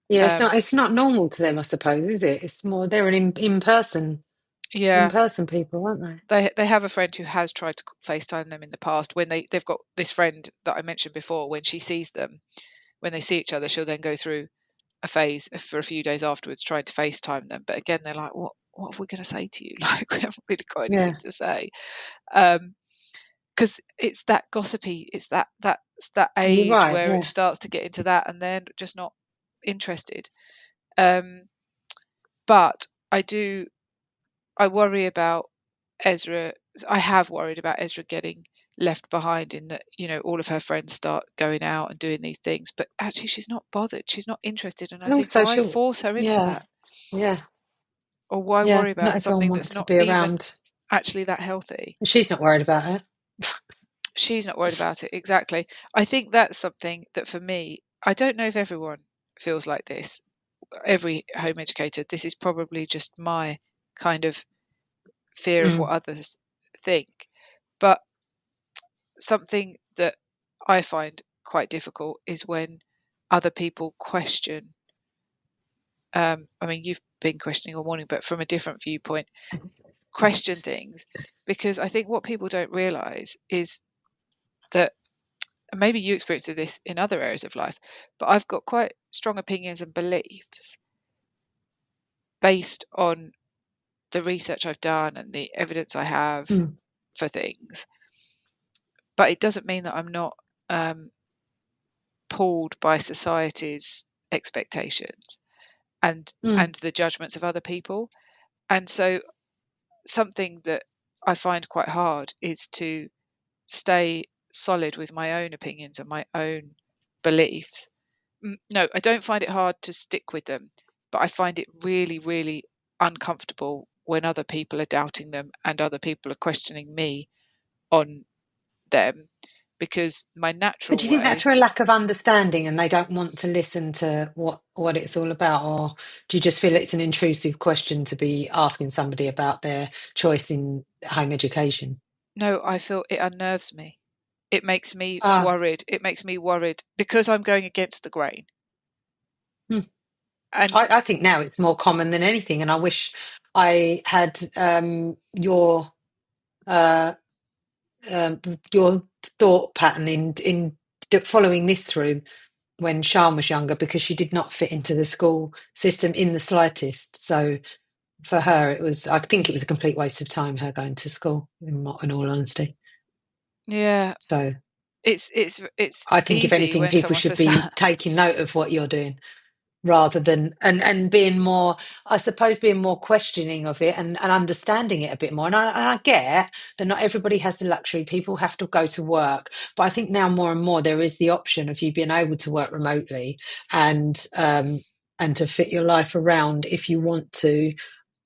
Yeah, Um, it's not normal to them, I suppose, is it? It's more they're an in yeah, person people, aren't they? they have a friend who has tried to FaceTime them in the past. When they've got this friend that I mentioned before, when she sees them, when they see each other, she'll then go through a phase for a few days afterwards trying to FaceTime them. But again, they're like, what are we going to say to you? Like, we haven't really got anything Yeah. to say. Because it's that gossipy, it's that You're age right, where it yeah. starts to get into that, and they're just not interested. But I worry about Ezra. I have worried about Ezra getting left behind, in that, all of her friends start going out and doing these things, but actually she's not bothered, she's not interested, and I And think, also why she'll force her into yeah, that, yeah, or why yeah. worry Not about everyone something that's wants to not be even around. actually that healthy? She's not worried about it. She's not worried about it, exactly. I think that's something that, for me, I don't know if everyone feels like this, every home educator. This is probably just my kind of fear of what Mm, others think. But something that I find quite difficult is when other people question. I mean, you've been questioning all morning, but from a different viewpoint, question things, because I think what people don't realize is that, and maybe you experience this in other areas of life, but I've got quite strong opinions and beliefs based on the research I've done and the evidence I have mm, for things. But it doesn't mean that I'm not um, pulled by society's expectations and mm. the judgments of other people. And so, something that I find quite hard is to stay solid with my own opinions and my own beliefs. No, I don't find it hard to stick with them, but I find it really, really uncomfortable when other people are doubting them and other people are questioning me on them, because my But natural do you think that's way. for a lack of understanding and they don't want to listen to what it's all about? Or do you just feel it's an intrusive question to be asking somebody about their choice in home education? No, I feel it unnerves me. It makes me Ah, worried. It makes me worried because I'm going against the grain. hmm. And I think now it's more common than anything. And I wish I had uh, your thought pattern in following this through when Sian was younger, because she did not fit into the school system in the slightest. So for her, I think it was a complete waste of time, her going to school, in all honesty. yeah, So it's I think if easy anything, when people someone should says be that. taking note of what you're doing rather than and being more, I suppose, being more questioning of it and understanding it a bit more. And I get that not everybody has the luxury. People have to go to work, but I think now more and more there is the option of you being able to work remotely and to fit your life around if you want to,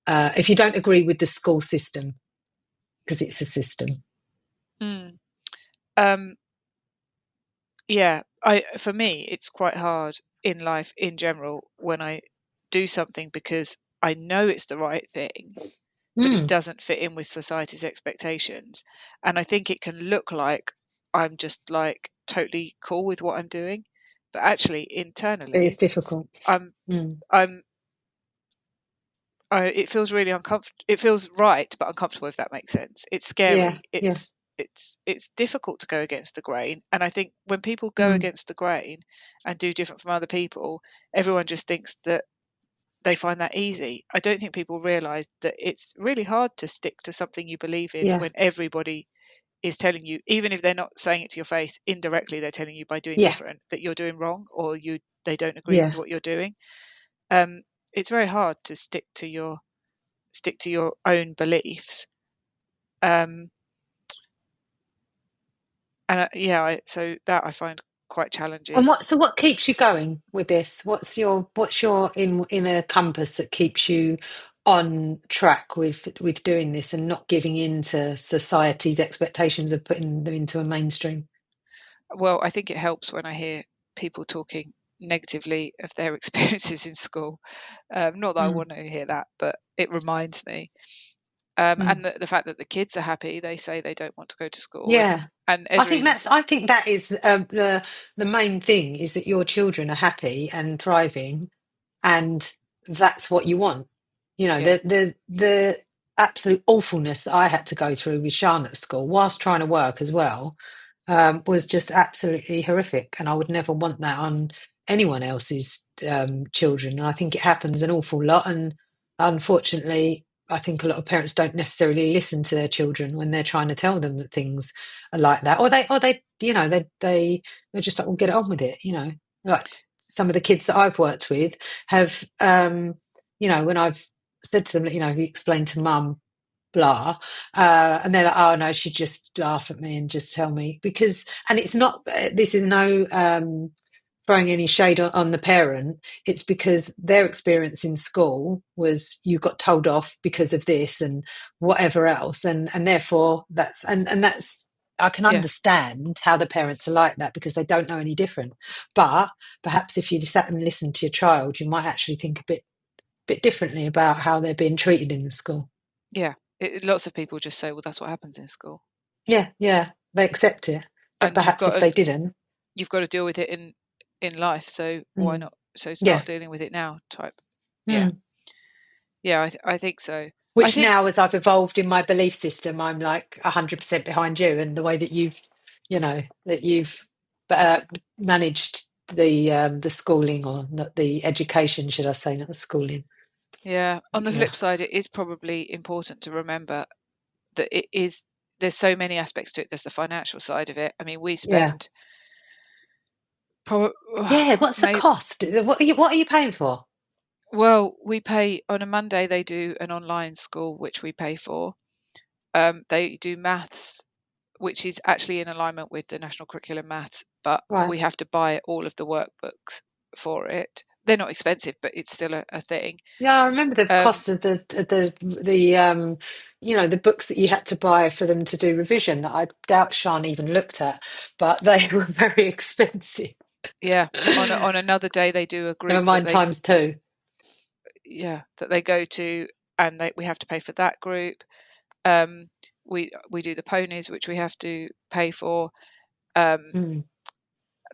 if you don't agree with the school system, because it's a system. Mm. Um, yeah, for me, it's quite hard in life in general when I do something because I know it's the right thing, but it Mm, doesn't fit in with society's expectations. And I think it can look like I'm just like totally cool with what I'm doing, but actually but it's internally, difficult. I'm Mm, I'm it feels really uncomfortable. It feels right, but uncomfortable, if that makes sense. It's yeah, scary. yeah. It's difficult to go against the grain. And I think when people go Mm, against the grain and do different from other people, everyone just thinks that they find that easy. I don't think people realize that it's really hard to stick to something you believe in yeah, when everybody is telling you, even if they're not saying it to your face, indirectly they're telling you by doing yeah, different that you're doing wrong, or they don't agree yeah. with what you're doing. Um, it's very hard to stick to your own beliefs. Um, and so that I find quite And challenging. what keeps you going with this? What's your in a compass that keeps you on track with doing this and not giving in to society's expectations of putting them into a mainstream? Well, I think it helps when I hear people talking negatively of their experiences in school. Not that I want to hear that, but it reminds me. And the fact that the kids are happy, they say they don't want to go to school, Yeah. and I Ezra think even that is the main thing, is that your children are happy and thriving, and that's what you want. You know, yeah, the absolute awfulness that I had to go through with Sean at school whilst trying to work as well, was just absolutely horrific, and I would never want that on anyone else's children. And I think it happens an awful lot, and unfortunately, I think a lot of parents don't necessarily listen to their children when they're trying to tell them that things are like that, or they, you know, they're just like, well, get it on with it, you know. Like some of the kids that I've worked with have, you know, when I've said to them, you know, you explain to mum blah, and they're like, oh no, she just laugh at me and just tell me, because, and it's not, this is no throwing any shade on the parent. It's because their experience in school was, you got told off because of this and whatever else, and therefore that's, I can yeah, understand how the parents are like that, because they don't know any different. But perhaps if you sat and listened to your child, you might actually think a bit differently about how they're being treated in the school. yeah. Lots of people just say, well, that's what happens in school, Yeah, they accept it. But and perhaps if they didn't, you've got to deal with it in life. So why mm, not? So yeah. start dealing with it now. Type. Yeah, Mm. yeah. I think so. I Which think now, as I've evolved in my belief system, I'm like 100% behind you, and the way that you've uh, managed the schooling, or not the education, should I say, not the schooling. yeah. On the Yeah, flip side, it is probably important to remember that there's so many aspects to it. There's the financial side of it. I mean, we yeah, spend probably yeah. What's the maybe. cost? What are you paying for? Well, we pay on a Monday. They do an online school, which we pay for. They do maths, which is actually in alignment with the national curriculum maths, but Right. we have to buy all of the workbooks for it. They're not expensive, but it's still a thing. Yeah, I remember the Um, cost of the the books that you had to buy for them to do revision, that I doubt Sean even looked at, but they were very expensive. yeah, on another day they do a Never group mind times two. that they go to, and we have to pay for that group. Um, we do the ponies, which we have to pay for. Um, Mm.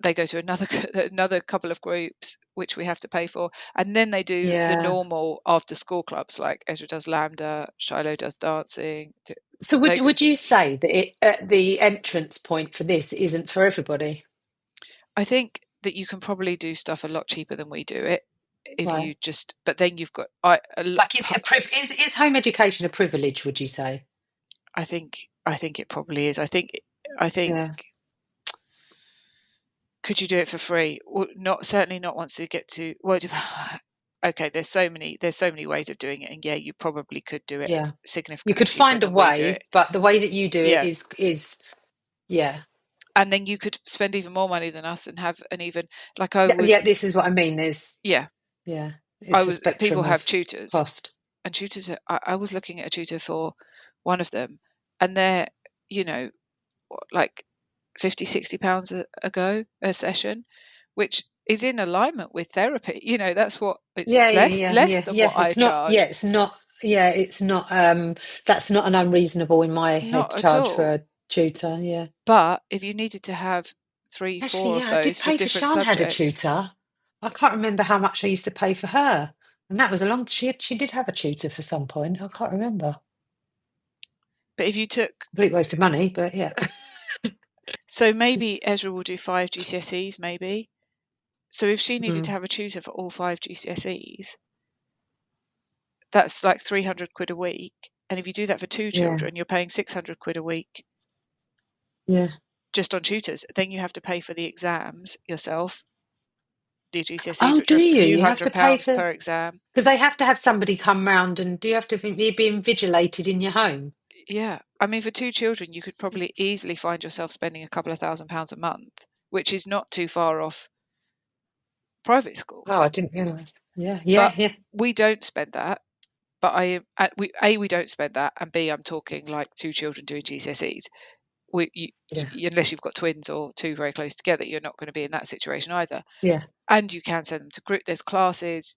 they go to another another couple of groups which we have to pay for, and then they do the Yeah. normal after school clubs, like Ezra does lambda, Shiloh does dancing. So They would you say that the entrance point for this isn't for everybody? I think that you can probably do stuff a lot cheaper than we do it if Right. you just, but then you've got Like, is home education a privilege, would you say? I think it probably is. I think Yeah. could you do it for free? Well, not certainly not once you get to, well, okay, there's so many ways of doing it, and yeah, you probably could do it Yeah. You significantly could cheaper find a than we do way, it. but the way that you do it Yeah, is yeah. and then you could spend even more money than us and have an even, like I Yeah, would, yeah, this is what I mean. yeah, Yeah, I it's a was people spectrum have of tutors, cost. and tutors I was looking at a tutor for one of them, and they're, you know, like 50, 60 pounds a session, which is in alignment with therapy. That's what it's Yeah, yeah, yeah, less yeah, than yeah. what I charge. It's not that's not an unreasonable, in my head, Not at charge for all. a tutor, yeah. But if you needed to have three, Actually, four of yeah, I did those for pay for different Sean had a subjects, tutor. I can't remember how much I used to pay for her. And that was a long, she did have a tutor for some point. I can't remember. but if you took, Complete waste of money, but yeah. so maybe Ezra will do 5 GCSEs, maybe. So if she needed to Mm, have a tutor for all 5 GCSEs, that's like 300 quid a week. And if you do that for two yeah, children, you're paying 600 quid a week yeah. just on tutors. Then you have to pay for the exams yourself, the GCSEs, Oh, which do are a you? few You have to pay £100s for, per exam. because they have to have somebody come round, and do you have to be invigilated in your home? Yeah. I mean, for two children, you could probably easily find yourself spending a couple of £1,000s a month, which is not too far off private school. Oh, I didn't realise. Yeah, yeah, But yeah. we don't spend that. but we don't spend that, and B, I'm talking like 2 children doing GCSEs. Unless you've got twins or 2 very close together, you're not going to be in that situation either. Yeah. And you can send them to group. There's classes,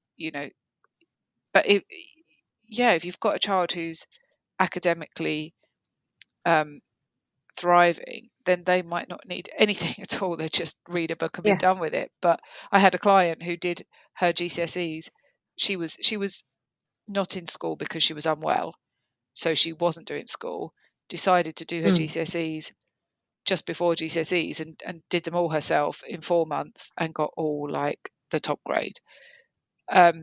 but if you've got a child who's academically thriving, then they might not need anything at all. They just read a book and be done with it. But I had a client who did her GCSEs. She was not in school because she was unwell, so she wasn't doing school. Decided to do her GCSEs just before GCSEs and did them all herself in 4 months and got all like the top grade. But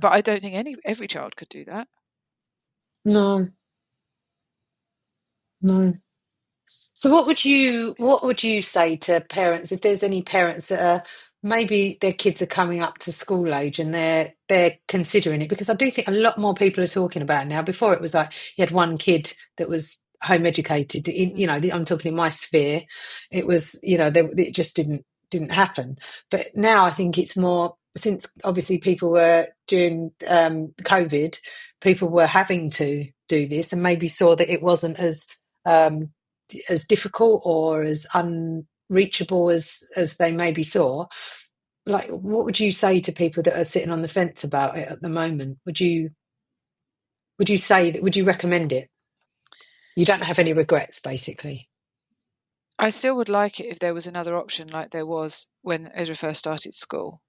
I don't think every child could do that. No. So what would you say to parents if there's any parents that are maybe their kids are coming up to school age and they're considering it? Because I do think a lot more people are talking about it now. Before it was like you had one kid that was home educated. I'm talking in my sphere. It was it just didn't happen. But now I think it's more, since obviously people were during COVID, people were having to do this and maybe saw that it wasn't as difficult or as unreachable as they maybe thought. Like, what would you say to people that are sitting on the fence about it at the moment? Would you recommend it? You don't have any regrets, basically. I still would like it if there was another option like there was when Ezra first started school.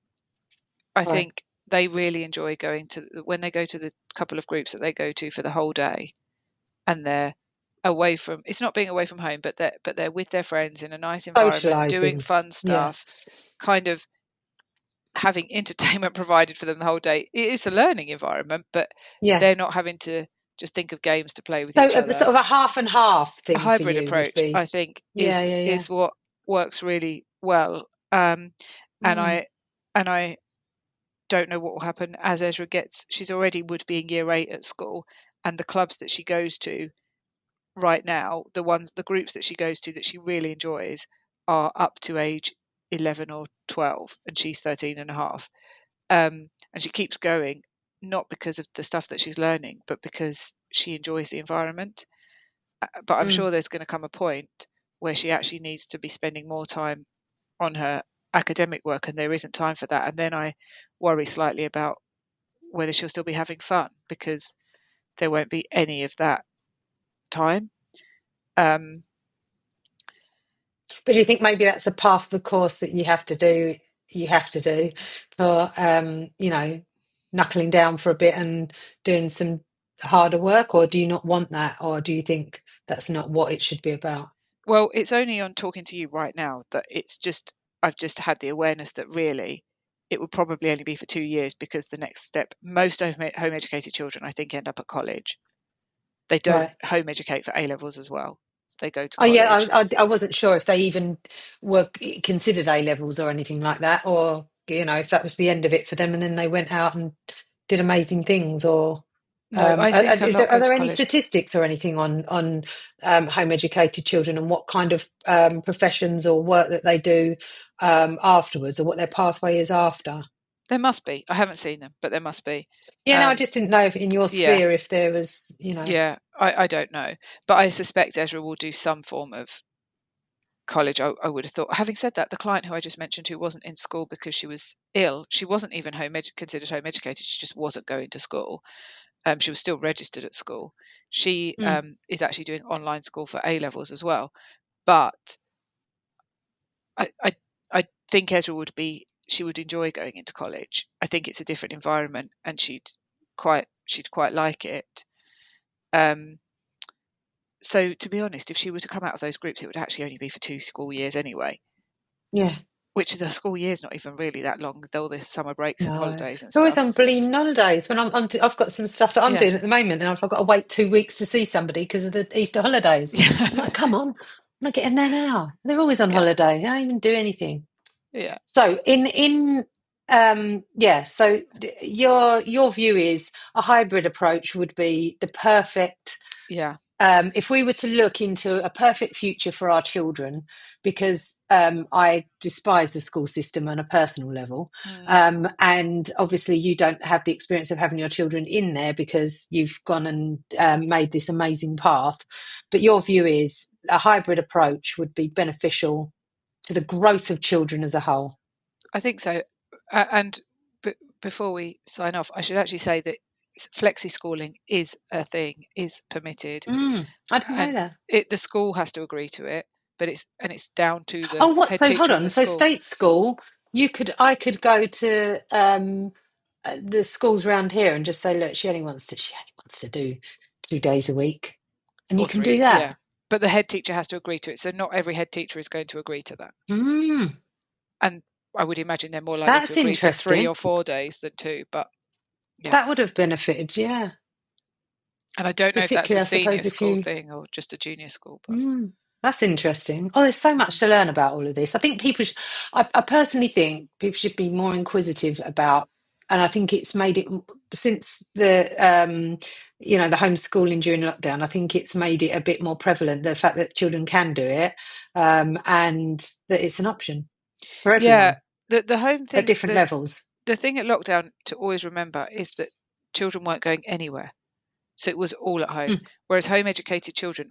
I think they really enjoy when they go to the couple of groups that they go to for the whole day, and they're away from, it's not being away from home, but they're with their friends in a nice environment, doing Socializing. fun stuff, kind of having entertainment provided for them the whole day. It's a learning environment, but they're not having to just think of games to play with each other. Sort of a half and half thing. A hybrid for you approach, would be, I think, is what works really well. And I don't know what will happen as Ezra she's already would be in year 8 at school, and the clubs that she goes to right now, the groups that she goes to that she really enjoys are up to age 11 or 12, and she's 13 and a half. And she keeps going, not because of the stuff that she's learning, but because she enjoys the environment. But I'm sure there's going to come a point where she actually needs to be spending more time on her academic work, and there isn't time for that. And then I worry slightly about whether she'll still be having fun, because there won't be any of that time. But do you think maybe that's a part of the course that you have to do for knuckling down for a bit and doing some harder work? Or do you not want that? Or do you think that's not what it should be about? Well, it's only on talking to you right now that I've just had the awareness that really it would probably only be for 2 years, because the next step, most home educated children, I think, end up at college. They don't home educate for A levels as well. They go to college. I wasn't sure if they even were considered A levels or anything like that, or if that was the end of it for them, and then they went out and did amazing things. Or no, I think a lot are go to there any college. statistics or anything on home educated children and what kind of professions or work that they do afterwards, or what their pathway is after? There must be. I haven't seen them, but there must be. No, I just didn't know if in your sphere if there was, Yeah, I don't know, but I suspect Ezra will do some form of college. I would have thought. Having said that, the client who I just mentioned, who wasn't in school because she was ill, she wasn't even considered home educated. She just wasn't going to school. She was still registered at school. She is actually doing online school for A levels as well. But I think Ezra she would enjoy going into college. I think it's a different environment, and she'd quite like it. So to be honest, if she were to come out of those groups, it would actually only be for 2 school years anyway. Yeah. Which the school year's not even really that long, with all this summer breaks and holidays and They're always stuff. on bleeding holidays. When I've got some stuff that I'm doing at the moment, and I've got to wait 2 weeks to see somebody because of the Easter holidays. I'm like, come on, I'm not getting there now. They're always on holiday. They don't even do anything. Yeah. So so your view is a hybrid approach would be the perfect if we were to look into a perfect future for our children, because I despise the school system on a personal level, and obviously you don't have the experience of having your children in there because you've gone and made this amazing path, but your view is a hybrid approach would be beneficial to the growth of children as a whole. I think so. And before we sign off, I should actually say that flexi schooling is a thing, is permitted, I didn't know and that. the school has to agree to it, but it's down to the Oh, what? head So hold teacher of on. the So school. state school, I could go to the schools around here and just say, look, she only wants to do 2 days a week, and you Or can do 3, that. yeah. But the head teacher has to agree to it. So not every head teacher is going to agree to that. And I would imagine they're more likely to That's agree to 3 interesting. or 4 days than 2. But yeah. That would have benefited, yeah. And I don't know if that's Particularly, a I senior suppose, if school you. thing or just a junior school. But That's interesting. Oh, there's so much to learn about all of this. I think I personally think people should be more inquisitive about, and I think it's made it since the homeschooling during lockdown. I think it's made it a bit more prevalent, the fact that children can do it, and that it's an option for everyone. Yeah, the home thing, at different levels. The thing at lockdown to always remember is that children weren't going anywhere. So it was all at home. Whereas most home educated children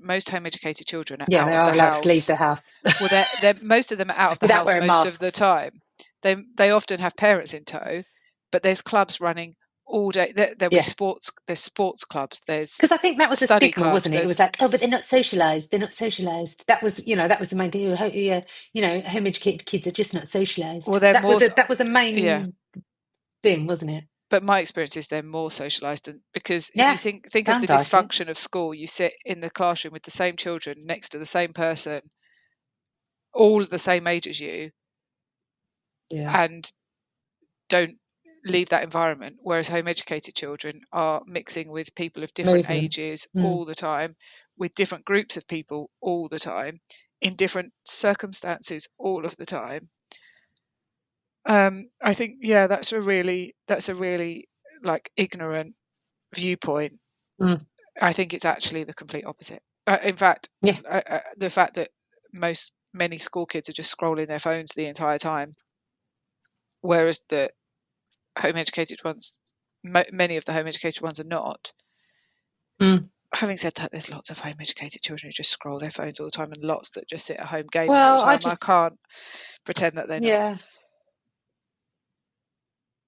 are out they of are the allowed to leave house. the house Well, most of them are out of the without house wearing most of the masks. time. They often have parents in tow, but there's clubs running all day. There'll be there's sports clubs, there's Because I think that was a study stigma, clubs, wasn't it? It was like, oh, but they're not socialized. They're not socialized. That was the main thing. Home educated kids are just not socialized. well, they're That more, was a yeah. main thing, wasn't it? But my experience is they're more socialised, because if you Yeah, think of the sounds like it. dysfunction of school, you sit in the classroom with the same children next to the same person, all of the same age as you, and don't leave that environment. Whereas home educated children are mixing with people of different Movement. ages all the time, with different groups of people all the time, in different circumstances all of the time. I think, yeah, that's a really like ignorant viewpoint. I think it's actually the complete opposite. In fact, the fact that many school kids are just scrolling their phones the entire time, whereas the home educated ones, many of the home educated ones are not. Having said that, there's lots of home educated children who just scroll their phones all the time, and lots that just sit at home gaming all the time. I can't pretend that they're not.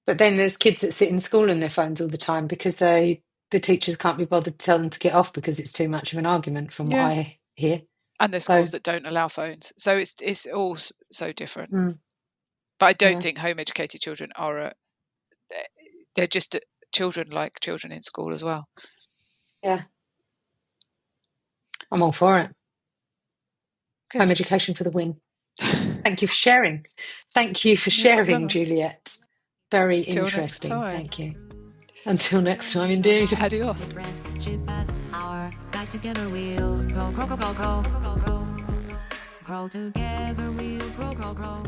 But then there's kids that sit in school on their phones all the time because the teachers can't be bothered to tell them to get off because it's too much of an argument, from what I hear. And there's schools that don't allow phones, so it's all so different. But I don't think home educated children they're just children like children in school as well. Yeah, I'm all for it. Good. Home education for the win. Thank you for sharing. Thank you for sharing, Juliet. Very interesting. Thank you. Until next time, indeed. Adios. Together we'll grow, grow, grow, grow, grow, grow. Grow together we'll grow, grow, grow.